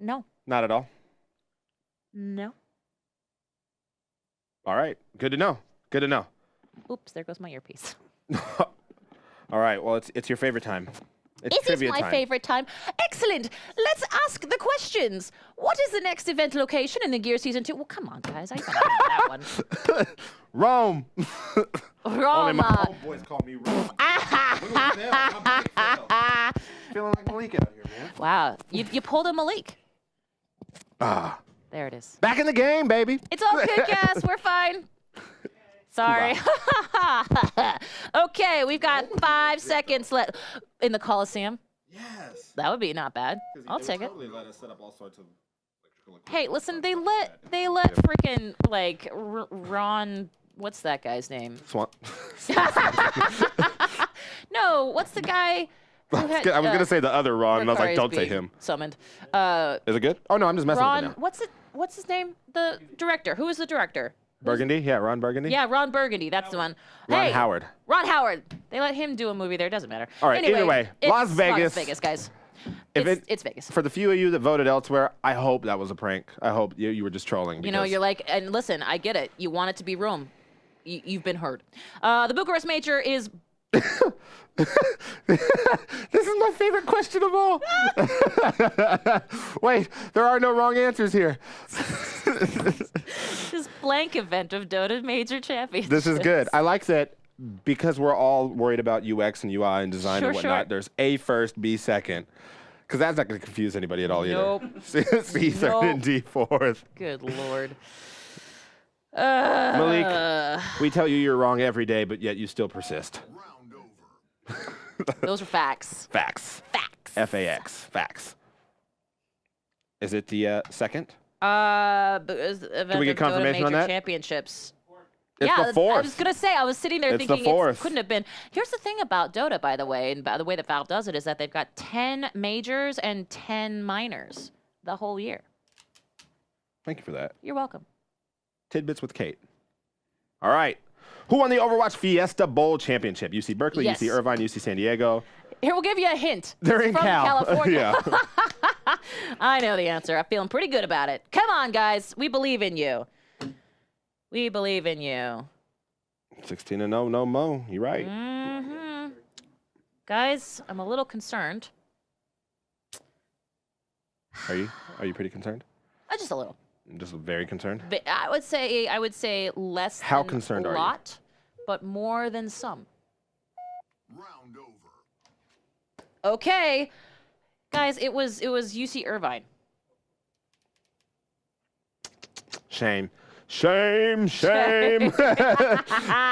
No. Not at all? No. All right. Good to know. Good to know. Oops, there goes my earpiece. All right. Well, it's your favorite time. It's It is trivia my time. favorite time. Excellent. Let's ask the questions. What is the next event location in the Gear Season 2? Well, come on, guys. I gotta get that one. Rome. Only my Roma. homeboys call me Rome. Feeling like Malik out here, man. Wow. You pulled a Malik. Ah. There it is. Back in the game, baby. It's all good, guys. We're fine. Sorry. Okay, we've got 5 seconds left in the Coliseum. Yes. That would be not bad. I'll take it. Let us set up all sorts of electrical equipment. Hey, listen, they let freaking like Ron. What's that guy's name? Swan. No, what's the guy? I was gonna say the other Ron, and I was like, Rukari's don't say being him. Summoned. Is it good? Oh no, I'm just messing Ron. with it now. What's his name? The director. Who is the director? Burgundy? Yeah, Ron Burgundy. Yeah, Ron Burgundy. That's the one. Ron Hey, Howard. Ron Howard. They let him do a movie there. Doesn't matter. All right, Anyway, either way, it's Las Vegas. Las Vegas, guys. If It's Vegas. For the few of you that voted elsewhere, I hope that was a prank. I hope you were just trolling. You know, because- you're like, and listen, I get it. You want it to be Rome. You've been heard. The Bucharest Major is... This is my favorite question of all. Wait, there are no wrong answers here. this blank event of Dota Major Championships. This is good. I like that because we're all worried about UX and UI and design Sure, and whatnot. sure. There's A first, B second. Because that's not going to confuse anybody at all either. Nope. C third and D fourth. Good Lord. Malik, we tell you you're wrong every day, but yet you still persist. Those are facts. Facts. Facts. FAX. Facts. Is it the second? Can we get confirmation on that? Championships. It's yeah, the fourth. I was gonna say. I was sitting there It's the thinking fourth. it couldn't have been. Here's the thing about Dota, by the way, and by the way that Valve does it is that they've got 10 majors and 10 minors the whole year. Thank you for that. You're welcome. Tidbits with Kate. All right. Who won the Overwatch Fiesta Bowl Championship? UC Berkeley, Yes. UC Irvine, UC San Diego. Here, we'll give you a hint. They're in From California. yeah. I know the answer. I'm feeling pretty good about it. Come on, guys. We believe in you. We believe in you. 16-0, no mo. You're right. Mm-hmm. Guys, I'm a little concerned. Are you pretty concerned? Just a little. Just very concerned. But I would say less How than concerned a are you? lot, but more than some. Round over. Okay. Guys, it was UC Irvine. Shame. Shame. Shame.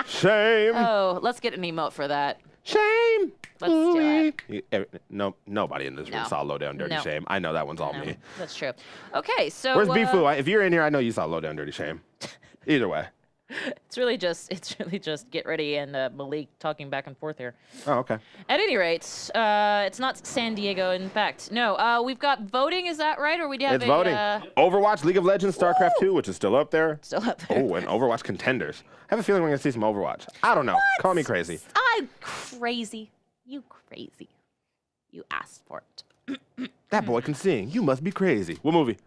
Shame. Oh, let's get an emote for that. Shame. Let's do it. No, nobody in this room No. saw Low Down Dirty No. Shame. I know that one's all No, me. that's true. Okay, so Where's Bifu? If you're in here, I know you saw Low Down Dirty Shame. Either way. it's really just get ready and Malik talking back and forth here. Oh, okay. At any rate, it's not San Diego. In fact, no. We've got voting. Is that right? Or we have It's voting. Overwatch, League of Legends, StarCraft 2, which is still up there. Still up there. Oh, and Overwatch contenders. I have a feeling we're going to see some Overwatch. I don't know. Call me crazy. I'm crazy. You crazy. You asked for it. That boy can sing. You must be crazy. What movie?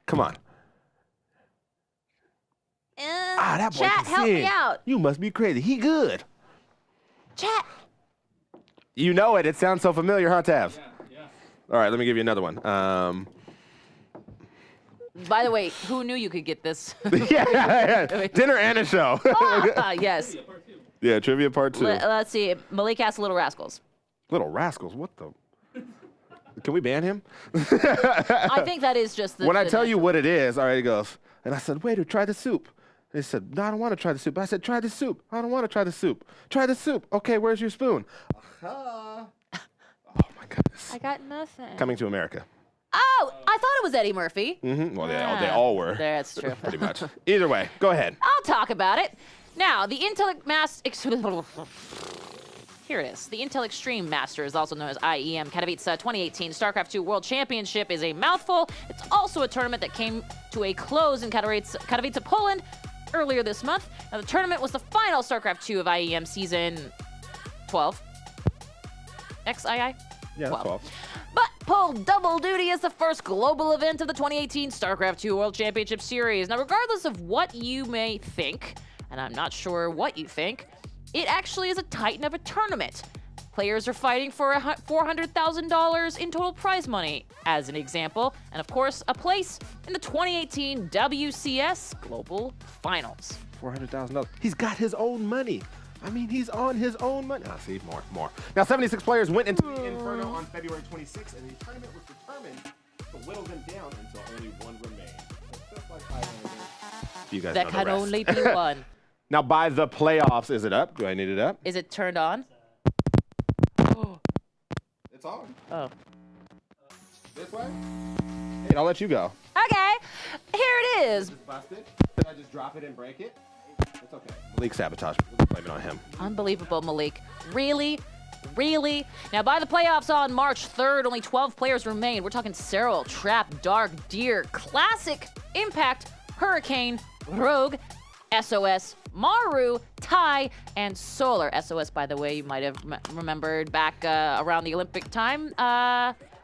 Come on. That boy Chat, can help sing. me out. You must be crazy. He good. Chat. You know it. It sounds so familiar, huh, Tabs? Yeah. All right, let me give you another one. By the way, who knew you could get this? yeah. Dinner and a show. Yes. Yeah, trivia part 2. Let's see. Malik asked Little Rascals. Little Rascals. What the? Can we ban him? I think that is just the. When I the tell you natural- what it is, all right, he goes, and I said, waiter, try the soup. They said, no, I don't want to try the soup. I said, try the soup. I don't want to try the soup. Try the soup. Okay, where's your spoon? Oh, my goodness. I got nothing. Coming to America. Oh, I thought it was Eddie Murphy. Mm-hmm. Well, they all were. That's true. Pretty much. Either way, go ahead. I'll talk about it. Now, the Intel Here it is. The Intel Extreme Masters, also known as IEM Katowice 2018 StarCraft 2 World Championship, is a mouthful. It's also a tournament that came to a close in Katowice, Poland earlier this month. Now, the tournament was the final StarCraft 2 of IEM Season 12. XII? Yeah, 12. But pulled double duty as the first global event of the 2018 StarCraft 2 World Championship Series. Now, regardless of what you may think, and I'm not sure what you think, it actually is a titan of a tournament. Players are fighting for $400,000 in total prize money, as an example, and of course, a place in the 2018 WCS Global Finals. $400,000. He's got his own money. I mean, he's on his own money. Oh, see, more. Now, 76 players went into the Inferno on February 26th, and the tournament was determined to whittle them down until only one remained. So just like you guys That know the can rest. only be one. Now, by the playoffs, is it up? Do I need it up? Is it turned on? It's on. Oh. This way? Hey, I'll let you go. Okay, here it is. Just bust it? Did I just drop it and break it? It's okay. Malik sabotaged me. We'll blame it on him. Unbelievable, Malik. Really? Really? Now, by the playoffs on March 3rd, only 12 players remain. We're talking Serral, Trap, Dark, Deer, Classic, Impact, Hurricane, Rogue, SOS, Maru, Tai, and Solar. SOS, by the way, you might have remembered back around the Olympic time,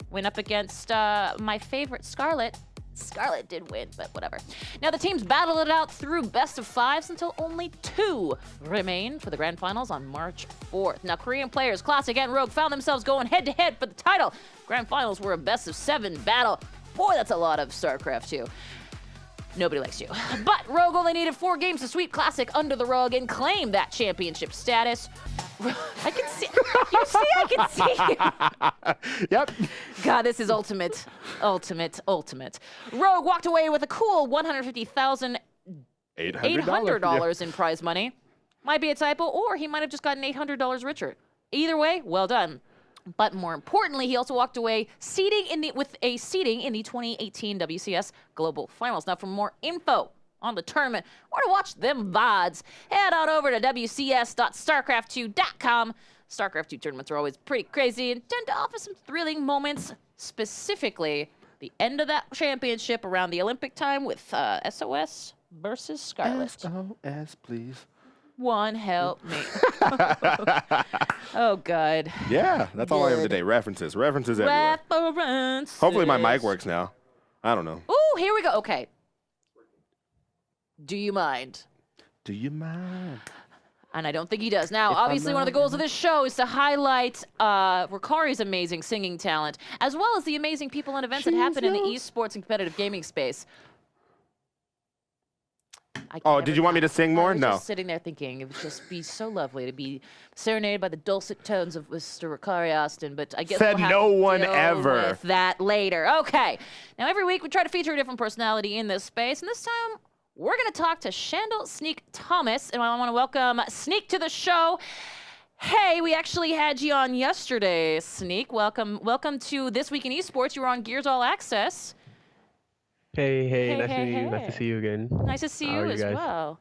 went up against my favorite, Scarlet. Scarlet did win, but whatever. Now, the teams battled it out through best of fives until only 2 remain for the grand finals on March 4th. Now, Korean players, Classic and Rogue, found themselves going head-to-head for the title. Grand finals were a best of 7 battle. Boy, that's a lot of StarCraft 2. Nobody likes you. But Rogue only needed 4 games to sweep Classic under the rug and claim that championship status. I can see. You see, I can see. Yep. God, this is ultimate. Rogue walked away with a cool $150,800 $800 in prize money. Might be a typo, or he might have just gotten $800 richer. Either way, well done. But more importantly, he also walked away with a seeding in the 2018 WCS Global Finals. Now, for more info on the tournament or to watch them VODs, head on over to wcs.starcraft2.com. StarCraft 2 tournaments are always pretty crazy and tend to offer some thrilling moments, specifically the end of that championship around the Olympic time with SOS versus Scarlet. SOS, please. One, help me. Oh, God. Yeah, that's all I have Good. today. References everywhere. References. Hopefully my mic works now. I don't know. Ooh, here we go. Okay. Do you mind? Do you mind? And I don't think he does. Now, If I'm obviously, one of the not- goals of this show is to highlight Rukari's amazing singing talent, as well as the amazing people and events that happen in the esports and competitive gaming space. Oh, did you want me to sing more? I was No. just sitting there thinking it would just be so lovely to be serenaded by the dulcet tones of Mr. Rukari Austin, but I guess Said we'll have no to one deal ever. with that later. Okay. Now, every week we try to feature a different personality in this space, and this time we're going to talk to Shandel Sneak Thomas, and I want to welcome Sneak to the show. Hey, we actually had you on yesterday, Sneak. Welcome to This Week in Esports. You were on Gears All Access. Hey, nice to meet you. Nice hey. to see you again. Nice to see How you are you as guys? well.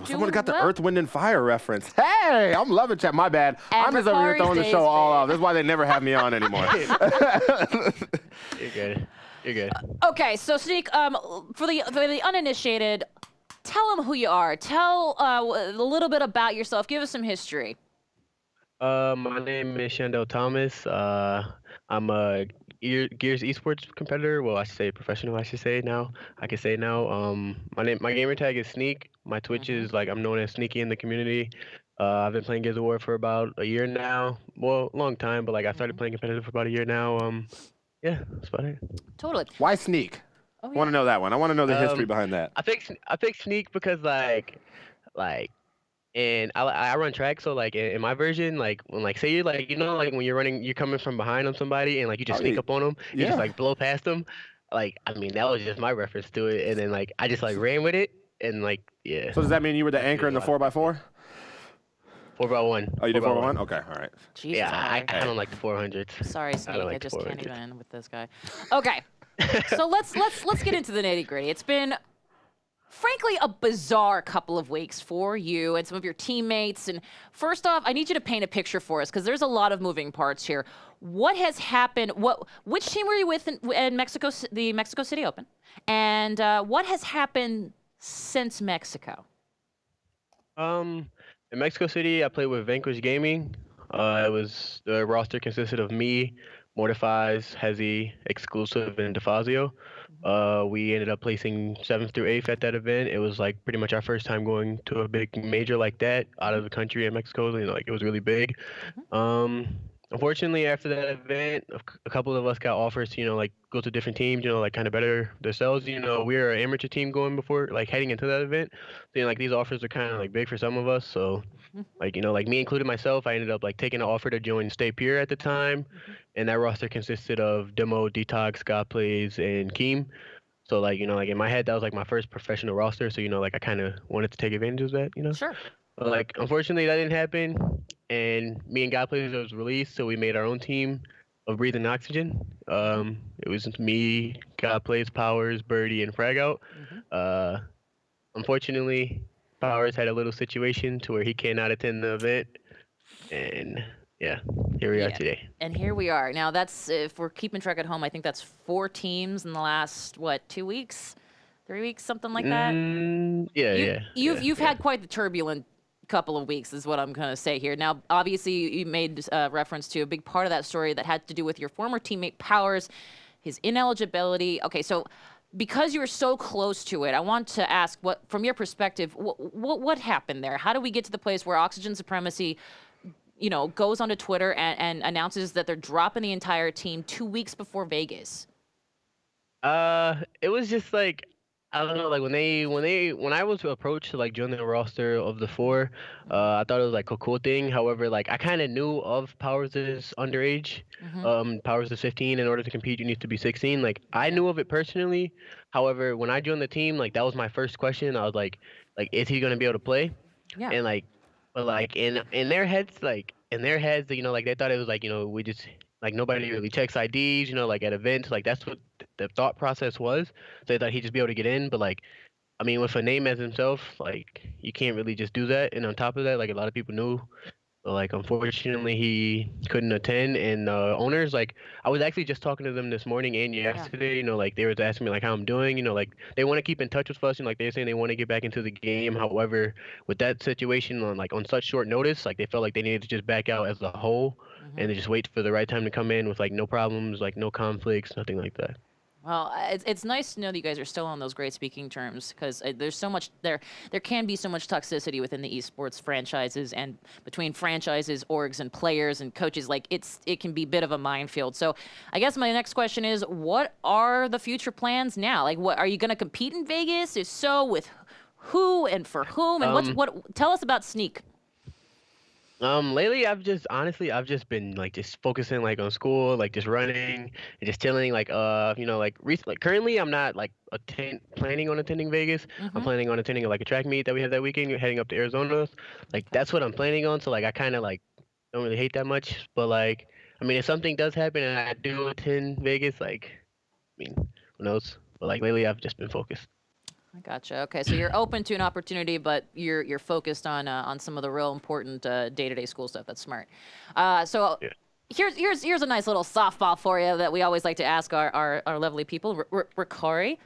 Someone got the well. Earth, Wind, and Fire reference. Hey, I'm loving chat. My bad. I'm just over here Rukari's throwing the days, show all babe. off. That's why they never have me on anymore. You're good. You're good. Okay, so Sneak, for the uninitiated, tell them who you are. Tell a little bit about yourself. Give us some history. My name is Shandel Thomas. I'm a Gears Esports competitor. Well, I should say professional. I can say now. My gamer tag is Sneak. My Twitch is I'm known as Sneaky in the community. I've been playing Gears of War for about a year now. Well, long time, but I started playing competitive for about a year now. Yeah, that's about it. Totally. Why Sneak? Oh, I want to know that one. I want to know the history behind that. I picked Sneak because and I run track, so in my version, when say you're when you're running, you're coming from behind on somebody and you just sneak up on them, you just blow past them. That was just my reference to it, and then I just ran with it, and like yeah. So does that mean you were the anchor in the 4x4? 4x1. Oh, you did 4x1? Okay, all right. Jesus, Yeah, I Ari. don't like the 400s. Sorry, Sneak. I, like the just can't 400s. even with this guy. Okay, so let's get into the nitty gritty. It's been, frankly, a bizarre couple of weeks for you and some of your teammates. And first off, I need you to paint a picture for us because there's a lot of moving parts here. What has happened? Which team were you with in Mexico, the Mexico City Open? And what has happened since Mexico? In Mexico City, I played with Vanquish Gaming. The roster consisted of me, Mortifies, Hezi, Exclusive, and DeFazio. We ended up placing 7th through 8th at that event. It was like pretty much our first time going to a big major like that out of the country in Mexico. You know, like it was really big. Unfortunately, after that event, a couple of us got offers to, you know, like go to different teams, you know, like kind of better themselves. You know, we were an amateur team going before, like heading into that event. So, you know, like these offers are kind of like big for some of us. So, like, you know, like me included myself, I ended up like taking an offer to join Stay Pure at the time. And that roster consisted of Demo, Detox, God Plays, and Keem. So, like, you know, like in my head, that was like my first professional roster. So, you know, like I kind of wanted to take advantage of that, you know? Sure. But, like, unfortunately, that didn't happen. And me and God Plays was released, so we made our own team of Breathing Oxygen. It was me, God Plays, Powers, Birdie, and Frag Out. Unfortunately, Powers had a little situation to where he cannot attend the event. And, yeah, here we are today. And here we are. Now, that's, if we're keeping track at home, I think that's 4 teams in the last, 2 weeks? 3 weeks, something like that? You've had quite the turbulent couple of weeks is what I'm going to say here. Now, obviously, you made reference to a big part of that story that had to do with your former teammate Powers, his ineligibility. Okay, so because you were so close to it, I want to ask, what, from your perspective, what happened there? How do we get to the place where Oxygen Supremacy, you know, goes onto Twitter and announces that they're dropping the entire team 2 weeks before Vegas? It was just like, I don't know, like when I was approached to like join the roster of the 4, I thought it was like a cool thing. However, like I kind of knew of Powers is underage. Powers is 15. In order to compete, you need to be 16. Like I knew of it personally. However, when I joined the team, like that was my first question. I was like, is he gonna be able to play? Yeah. And like, but like in their heads, you know, like they thought it was like, you know, we just like nobody really checks IDs, you know, like at events, like that's what the thought process was. So they thought he'd just be able to get in, but like, I mean, with a name as himself, like you can't really just do that. And on top of that, like a lot of people knew, but like unfortunately he couldn't attend. And owners, like I was actually just talking to them this morning and yesterday, you know, like they were asking me like how I'm doing, you know, like they want to keep in touch with us, and like they're saying they want to get back into the game. However, with that situation on such short notice, like they felt like they needed to just back out as a whole and they just wait for the right time to come in with like no problems, like no conflicts, nothing like that. Well, it's nice to know that you guys are still on those great speaking terms, because there's so much there can be so much toxicity within the esports franchises and between franchises, orgs, and players and coaches. Like it can be a bit of a minefield. So I guess my next question is, what are the future plans now? Like, what are you going to compete in Vegas? If so, with who and for whom? And what tell us about Sneak. Lately I've just been like just focusing like on school, like just running and just chilling. Like you know, like recently, like currently I'm not like planning on attending Vegas. I'm planning on attending like a track meet that we have that weekend, heading up to Arizona. Like that's what I'm planning on. So like I kind of like don't really hate that much, but like I mean if something does happen and I do attend Vegas, like I mean who knows? But like lately I've just been focused. I gotcha. Okay, so you're open to an opportunity, but you're focused on some of the real important day-to-day school stuff. That's smart. So here's a nice little softball for you that we always like to ask our lovely people. Rukari,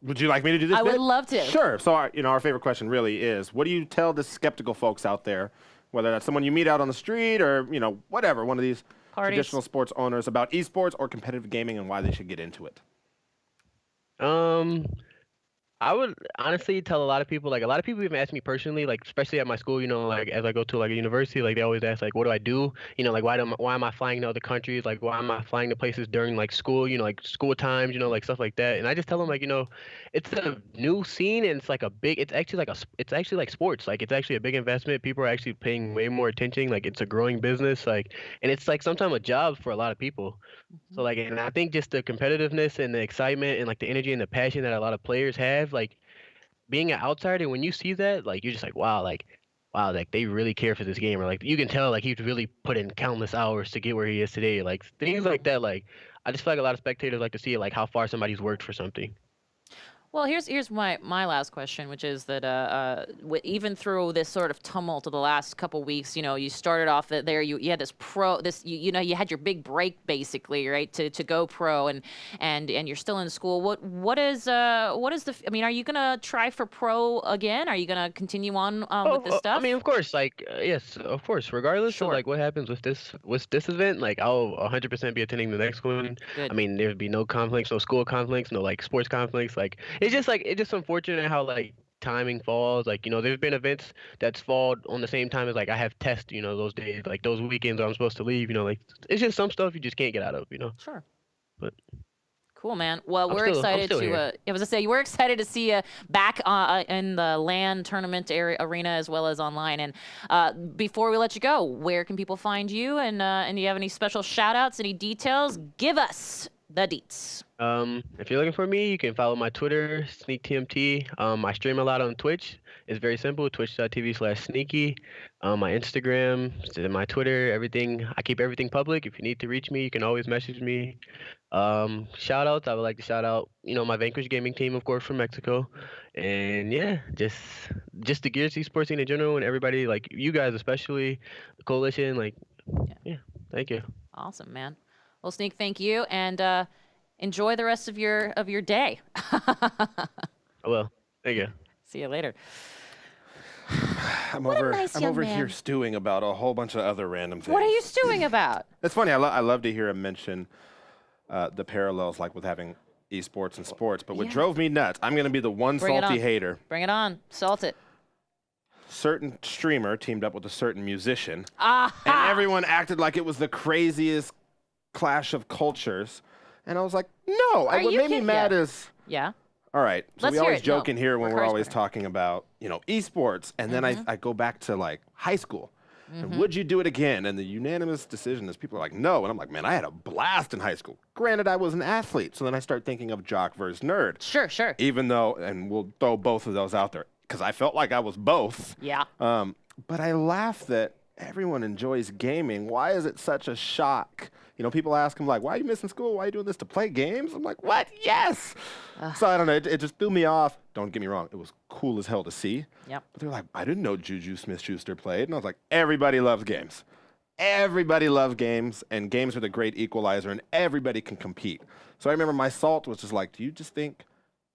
would you like me to do this? I would love to. Sure. So our favorite question really is, what do you tell the skeptical folks out there, whether that's someone you meet out on the street or whatever, one of these traditional sports owners, about esports or competitive gaming and why they should get into it? I would honestly tell a lot of people, like a lot of people even ask me personally, like especially at my school, you know, like as I go to like a university, like they always ask like, what do I do? You know, like why am I flying to other countries? Like why am I flying to places during like school, you know, like school times, you know, like stuff like that. And I just tell them like, you know, it's a new scene and it's like it's actually like sports. Like it's actually a big investment. People are actually paying way more attention. Like it's a growing business. Like, and it's like sometimes a job for a lot of people. So like, and I think just the competitiveness and the excitement and like the energy and the passion that a lot of players have, like being an outsider, when you see that, like you're just like, wow, like they really care for this game, or like you can tell like he's really put in countless hours to get where he is today. Like things like that, like I just feel like a lot of spectators like to see like how far somebody's worked for something. Well, here's my last question, which is that even through this sort of tumult of the last couple weeks, you know, you started off there, you had you know, you had your big break basically, right, to go pro, and you're still in school. What is the? I mean, are you gonna try for pro again? Are you gonna continue on with this stuff? I mean, of course, like yes, of course. Regardless of like what happens with this event, like I'll 100% be attending the next one. Good. I mean, there'd be no conflicts, no school conflicts, no like sports conflicts. Like it's just unfortunate how like timing falls. Like, you know, there's been events that's fall on the same time as like I have tests, you know, those days, like those weekends where I'm supposed to leave, you know, like it's just some stuff you just can't get out of, you know. Sure. But cool, man. Well, we're excited to. I was gonna say we're excited to see you back in the LAN tournament arena as well as online. And before we let you go, where can people find you? And do you have any special shout outs, any details? Give us the deets. If you're looking for me, you can follow my Twitter, SneakTMT. I stream a lot on Twitch. It's very simple, twitch.tv/sneaky. My Instagram, my Twitter, everything. I keep everything public. If you need to reach me, you can always message me. Shout outs, I would like to shout out, you know, my Vanquish Gaming team, of course, from Mexico. And yeah, just the Gears esports scene in general, and everybody, like you guys especially, the coalition, like, yeah, thank you. Awesome, man. Well, Sneak, thank you, and enjoy the rest of your day. I will. Thank you. See you later. I'm What a over, nice I'm young over man. here stewing about a whole bunch of other random things. What are you stewing about? It's funny. I love to hear him mention the parallels, like with having esports and sports. But what Yeah. drove me nuts, I'm going to be the one Bring it salty on. hater. Bring it on. Salt it. Certain streamer teamed up with a certain musician, Aha! and everyone acted like it was the craziest clash of cultures. And I was like, no. Are What you made me kidding? mad Yeah. is, Yeah. all right, so Let's we hear always it. joke No. in here when we're Rukari's always corner. talking about, you know, esports. And then I go back to like high school. Mm-hmm. And would you do it again? And the unanimous decision is people are like, no. And I'm like, man, I had a blast in high school. Granted, I was an athlete. So then I start thinking of jock versus nerd. Sure. Even though, and we'll throw both of those out there, because I felt like I was both. Yeah. But I laugh that everyone enjoys gaming. Why is it such a shock? You know, people ask him, like, why are you missing school? Why are you doing this, to play games? I'm like, what? Yes! So I don't know. It just threw me off. Don't get me wrong. It was cool as hell to see. Yep. But they're like, I didn't know Juju Smith-Schuster played. And I was like, everybody loves games. Everybody loves games, and games are the great equalizer, and everybody can compete. So I remember my salt was just like, do you just think,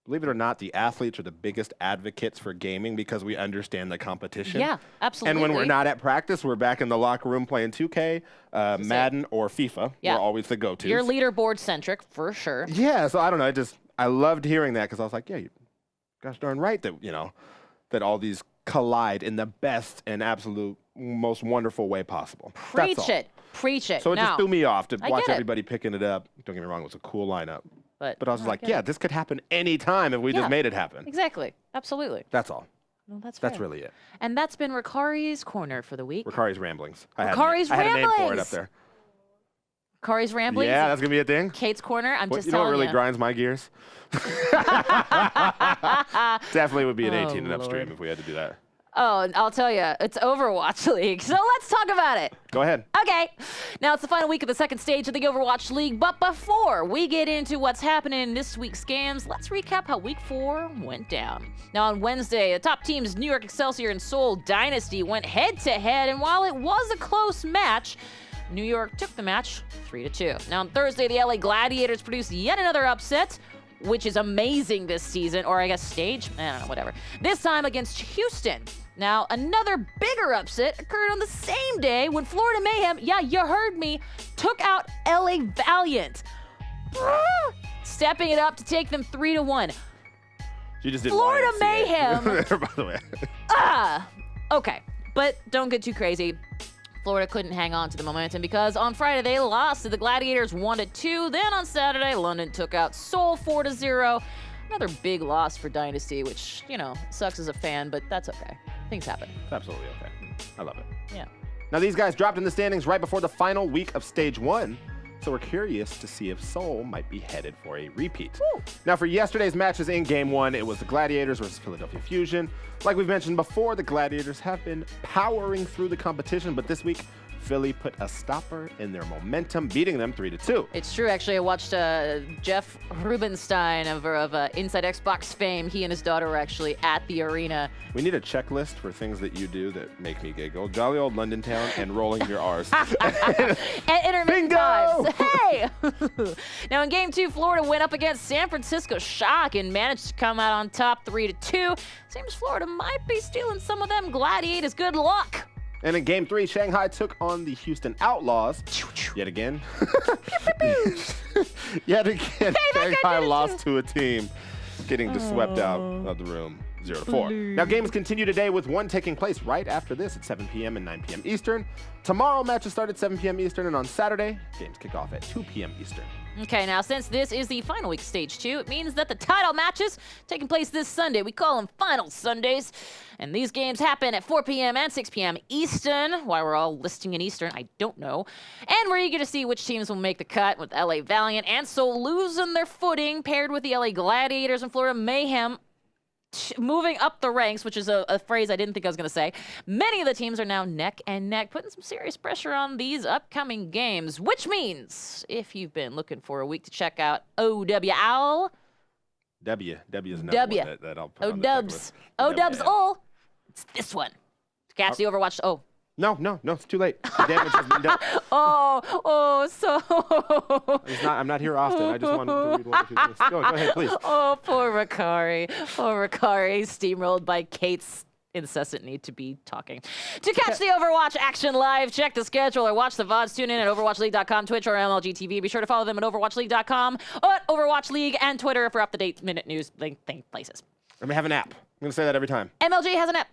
believe it or not, the athletes are the biggest advocates for gaming because we understand the competition? Yeah, absolutely. And when we're not at practice, we're back in the locker room playing 2K, Madden, or FIFA. Yeah. We're always the go-tos. You're leaderboard centric for sure. Yeah, so I don't know. I loved hearing that because I was like, yeah, you gosh darn right that, you know, that all these collide in the best and absolute most wonderful way possible. That's all. Preach it. So it just threw me off to I watch get it. everybody picking it up. Don't get me wrong, it was a cool lineup. But I was no, like, get yeah, it. this could happen anytime if we Yeah. just made it happen. Exactly. Absolutely. That's all. No, that's That's fair. really it. And that's been Rukari's Corner for the week. Rukari's Ramblings. Rukari's I had a name for it Ramblings. up there. Rukari's Ramblings. Yeah, that's going to be a thing. Kate's Corner. I'm What, just you know what telling really you. grinds my gears? Definitely would be an 18 and up Lord. stream if we had to do that. Oh, and I'll tell you, it's Overwatch League. So let's talk about it. Go ahead. Okay, now it's the final week of the second stage of the Overwatch League, but before we get into what's happening in this week's games, let's recap how Week 4 went down. Now on Wednesday, the top teams New York Excelsior and Seoul Dynasty went head-to-head, and while it was a close match, New York took the match 3-2. Now on Thursday, the LA Gladiators produced yet another upset, which is amazing this season, or I guess stage, I don't know, whatever. This time against Houston. Now, another bigger upset occurred on the same day when Florida Mayhem, yeah, you heard me, took out LA Valiant, stepping it up to take them 3-1. You just did Florida YMCA. Mayhem. By the way. Okay, but don't get too crazy. Florida couldn't hang on to the momentum because on Friday they lost to the Gladiators 1-2. Then on Saturday, London took out Seoul 4-0. Another big loss for Dynasty, which, you know, sucks as a fan, but that's okay. Things happen. It's absolutely okay. I love it. Yeah. Now, these guys dropped in the standings right before the final week of Stage 1. So we're curious to see if Seoul might be headed for a repeat. Now for yesterday's matches in Game 1, it was the Gladiators versus Philadelphia Fusion. Like we've mentioned before, the Gladiators have been powering through the competition, but this week, Philly put a stopper in their momentum, beating them 3-2. It's true, actually. I watched Jeff Rubenstein of Inside Xbox fame. He and his daughter were actually at the arena. We need a checklist for things that you do that make me giggle. Jolly old London Town and rolling your R's. At intermittent times. Hey! Now in Game 2, Florida went up against San Francisco Shock and managed to come out on top 3-2. Seems Florida might be stealing some of them Gladiators. Good luck! And in Game 3, Shanghai took on the Houston Outlaws. Yet again. Yet again, Shanghai lost to a team, getting swept out of the room 0-4. Now, games continue today with one taking place right after this at 7 p.m. and 9 p.m. Eastern. Tomorrow, matches start at 7 p.m. Eastern, and on Saturday, games kick off at 2 p.m. Eastern. Okay, now since this is the final week stage 2, it means that the title matches taking place this Sunday. We call them Final Sundays. And these games happen at 4 p.m. and 6 p.m. Eastern. Why we're all listing in Eastern, I don't know. And we're eager to see which teams will make the cut, with LA Valiant and Seoul losing their footing, paired with the LA Gladiators and Florida Mayhem moving up the ranks, which is a phrase I didn't think I was going to say. Many of the teams are now neck and neck, putting some serious pressure on these upcoming games, which means if you've been looking for a week to check out OWL, W is another one that I'll put on the O-Dubs, O-Dubs all, it's this one. To catch the Overwatch, No, it's too late. The damage has been done. I'm not here often. I just wanted to read one or two things. Go ahead, please. Oh, poor Rukari. Poor Rukari, steamrolled by Kate's incessant need to be talking. To catch the Overwatch action live, check the schedule or watch the VODs. Tune in at OverwatchLeague.com, Twitch, or MLG TV. Be sure to follow them at OverwatchLeague.com or at Overwatch League and Twitter for up-to-date minute news places. And we have an app. I'm going to say that every time. MLG has an app.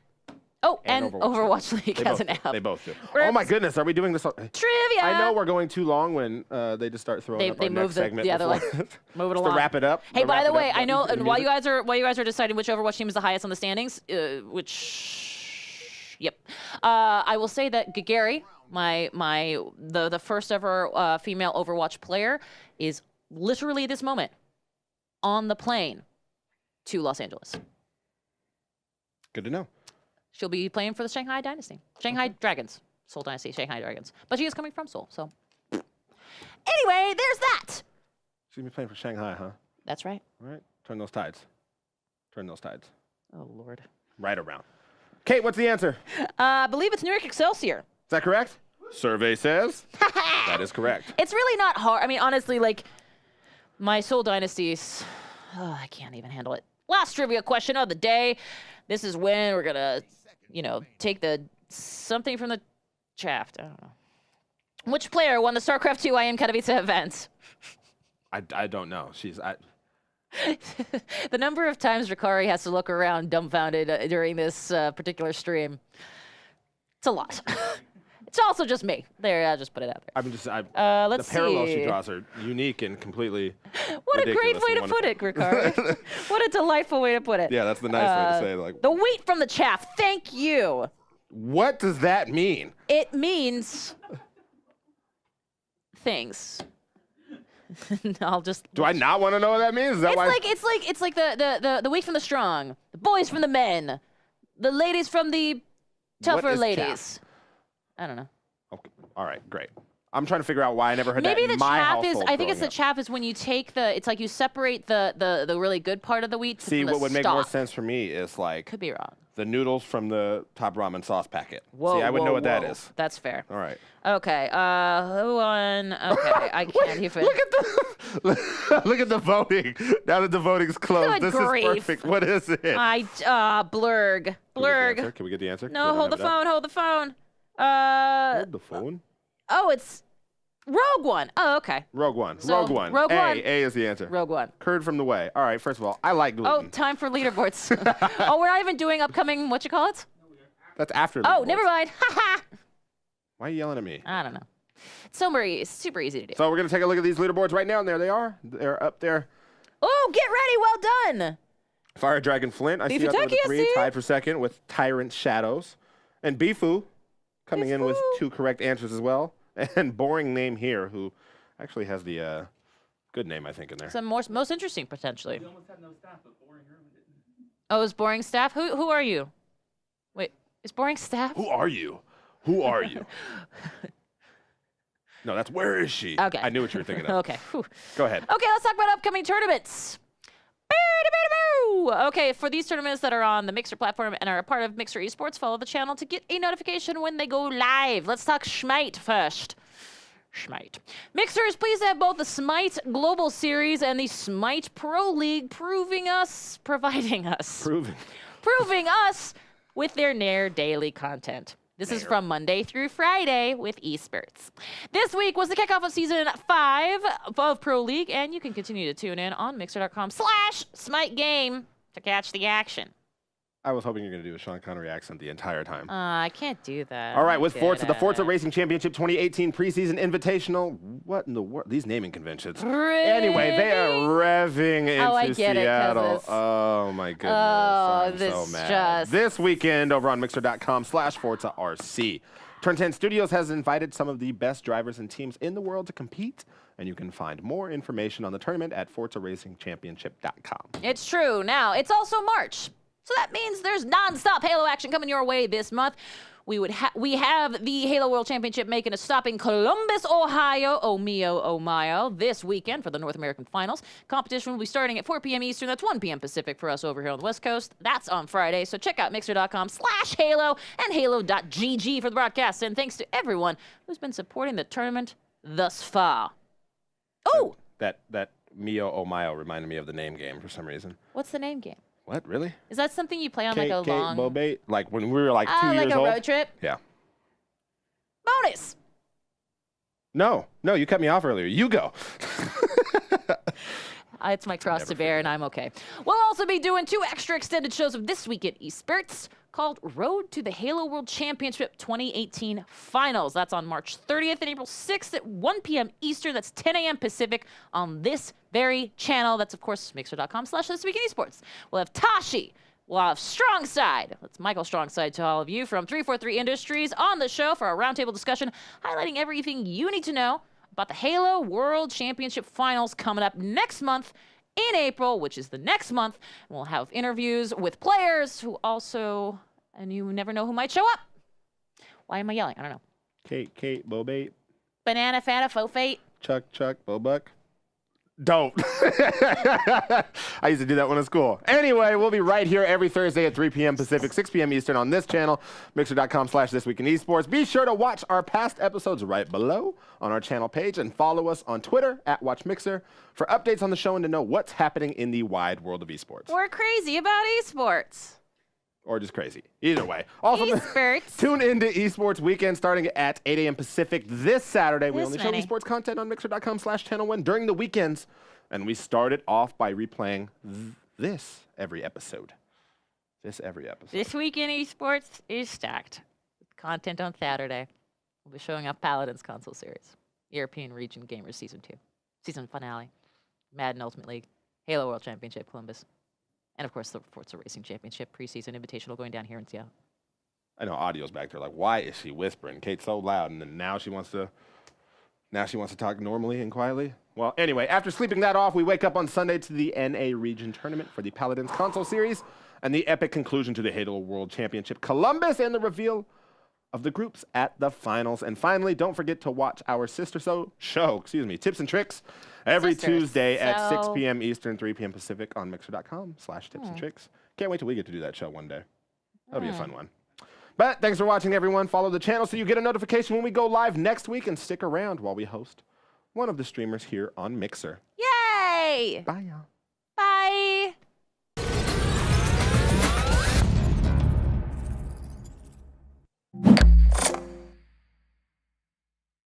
Oh, and Overwatch League has an app. They both do. Oh my goodness, are we doing this? Trivia! I know we're going too long when they just start throwing up our next segment. Yeah, they're like, move it along. To wrap it up. Hey, by the way, I know, and while you guys are deciding which Overwatch team is the highest on the standings, I will say that Gagari, the first ever female Overwatch player, is literally this moment on the plane to Los Angeles. Good to know. She'll be playing for the Shanghai Dynasty. Shanghai Dragons. Seoul Dynasty, Shanghai Dragons. But she is coming from Seoul, so. Anyway, there's that. She's going to be playing for Shanghai, huh? That's right. All right. Turn those tides. Turn those tides. Oh, Lord. Right around. Kate, what's the answer? I believe it's New York Excelsior. Is that correct? Survey says that is correct. It's really not hard. I mean, honestly, like, my Seoul Dynasties, I can't even handle it. Last trivia question of the day. This is when we're going to, take something from the shaft. I don't know. Which player won the StarCraft 2 IM Katowice event? I don't know. The number of times Rukari has to look around dumbfounded during this particular stream, it's a lot. It's also just me. There, I'll just put it out there. Let's see. The parallels she draws are unique and completely What a great way to put it, Rukari. What a delightful way to put it. Yeah, that's the nice way to say it. Like, the wheat from the chaff. Thank you. What does that mean? It means things. I'll just. Do I not want to know what that means? Is that it's like the wheat from the strong, the boys from the men, the ladies from the tougher ladies. Chaff? I don't know. Okay. All right, great. I'm trying to figure out why I never heard that in my household. Maybe the chaff is. I think it's the chaff is when you take it's like you separate the really good part of the wheat. See, what would make more sense for me is like. Could be wrong. The noodles from the Top Ramen sauce packet. Whoa, See, I would know what that whoa. is. That's fair. All right. Okay. Who won? Okay, I can't even. Look at the voting. Now that the voting's closed, Good grief. Is perfect. What is it? Blurg. Blurg. Can we get the answer? No, hold the phone. Hold the phone. Hold the phone. Oh, it's Rogue One. Oh, okay. Rogue One. So, Rogue One. Rogue One. A is the answer. Rogue One. Curd from the way. All right, first of all, I like gluten. Oh, time for leaderboards. Oh, we're not even doing upcoming, what you call it? That's after Oh, leaderboards. never mind. Why are you yelling at me? I don't know. It's super easy to do. So we're going to take a look at these leaderboards right now, and there they are. They're up there. Oh, get ready. Well done. Fire Dragon Flint, I see up there with 3, tied for second with Tyrant Shadows. And Bifu coming in with 2 correct answers as well. And boring name here, who Actually has the good name, I think, in there. Some most interesting, potentially. Oh, is boring staff? Who are you? Wait, is boring staff? Who are you? Who are you? No, that's where is she? Okay. I knew what you were thinking of. Okay. Whew. Go ahead. Okay, let's talk about upcoming tournaments. Okay, for these tournaments that are on the Mixer platform and are a part of Mixer Esports, follow the channel to get a notification when they go live. Let's talk Smite first. Smite. Mixer is pleased to have both the Smite Global Series and the Smite Pro League proving us with their near daily content. This is from Monday through Friday with Esports. This week was the kickoff of Season 5 of Pro League, and you can continue to tune in on Mixer.com/Smite Game to catch the action. I was hoping you were going to do a Sean Connery accent the entire time. I can't do that. All right, with Forza, the Forza Racing Championship 2018 preseason invitational. What in the world? These naming conventions. Anyway, they are revving into Seattle. Oh, my goodness. I'm so mad. This weekend over on Mixer.com/Forza RC. Turn 10 Studios has invited some of the best drivers and teams in the world to compete, and you can find more information on the tournament at ForzaRacingChampionship.com. It's true. Now, it's also March. So that means there's non-stop Halo action coming your way this month. We have the Halo World Championship making a stop in Columbus, Ohio, oh mio, oh mio, this weekend for the North American Finals. Competition will be starting at 4 p.m. Eastern. That's 1 p.m. Pacific for us over here on the West Coast. That's on Friday. So check out Mixer.com/Halo and Halo.gg for the broadcast. And thanks to everyone who's been supporting the tournament thus far. Oh! That Mio Oh Mio reminded me of the name game for some reason. What's the name game? What, really? Is that something you play on like a long... Bobate? Like when we were like 2 years like old? a road trip? Yeah. Bonus! No, you cut me off earlier. You go. It's my cross to bear, and I'm okay. We'll also be doing 2 extra extended shows of This Week at Esports called Road to the Halo World Championship 2018 Finals. That's on March 30th and April 6th at 1 p.m. Eastern. That's 10 a.m. Pacific on this very channel. That's, of course, Mixer.com/ThisWeekInEsports. We'll have Tashi. We'll have Strongside. That's Michael Strongside to all of you from 343 Industries on the show for a roundtable discussion highlighting everything you need to know about the Halo World Championship Finals coming up next month in April, which is the next month. We'll have interviews with players who also, and you never know who might show up. Why am I yelling? I don't know. Kate, Bobate. Banana, Fanta, Fofate. Chuck, Bobuck. Don't. I used to do that when in school. Anyway, we'll be right here every Thursday at 3 p.m. Pacific, 6 p.m. Eastern on this channel, Mixer.com/ThisWeekInEsports. Be sure to watch our past episodes right below on our channel page and follow us on Twitter at WatchMixer for updates on the show and to know what's happening in the wide world of esports. We're crazy about esports. Or just crazy. Either way. Also, Esports. Tune into Esports Weekend starting at 8 a.m. Pacific this Saturday. We only show esports content on Mixer.com/Channel1 during the weekends. And we started off by replaying this every episode. This Week in Esports is stacked with content on Saturday. We'll be showing off Paladins console series, European Region Gamers Season 2, season finale, Madden Ultimate League, Halo World Championship Columbus, and of course the Forza Racing Championship preseason invitational going down here in Seattle. I know audio's back there like, why is she whispering? Kate's so loud, and then now she wants to talk normally and quietly. Well, anyway, after sleeping that off, we wake up on Sunday to the NA Region Tournament for the Paladins console series and the epic conclusion to the Halo World Championship Columbus and the reveal of the groups at the finals. And finally, don't forget to watch our sister show, Tips and Tricks, every Tuesday at 6 p.m. Eastern, 3 p.m. Pacific on Mixer.com/Tips and Tricks. Can't wait till we get to do that show one day. That'll be a fun one. But thanks for watching, everyone. Follow the channel so you get a notification when we go live next week, and stick around while we host one of the streamers here on Mixer. Yay! Bye, y'all.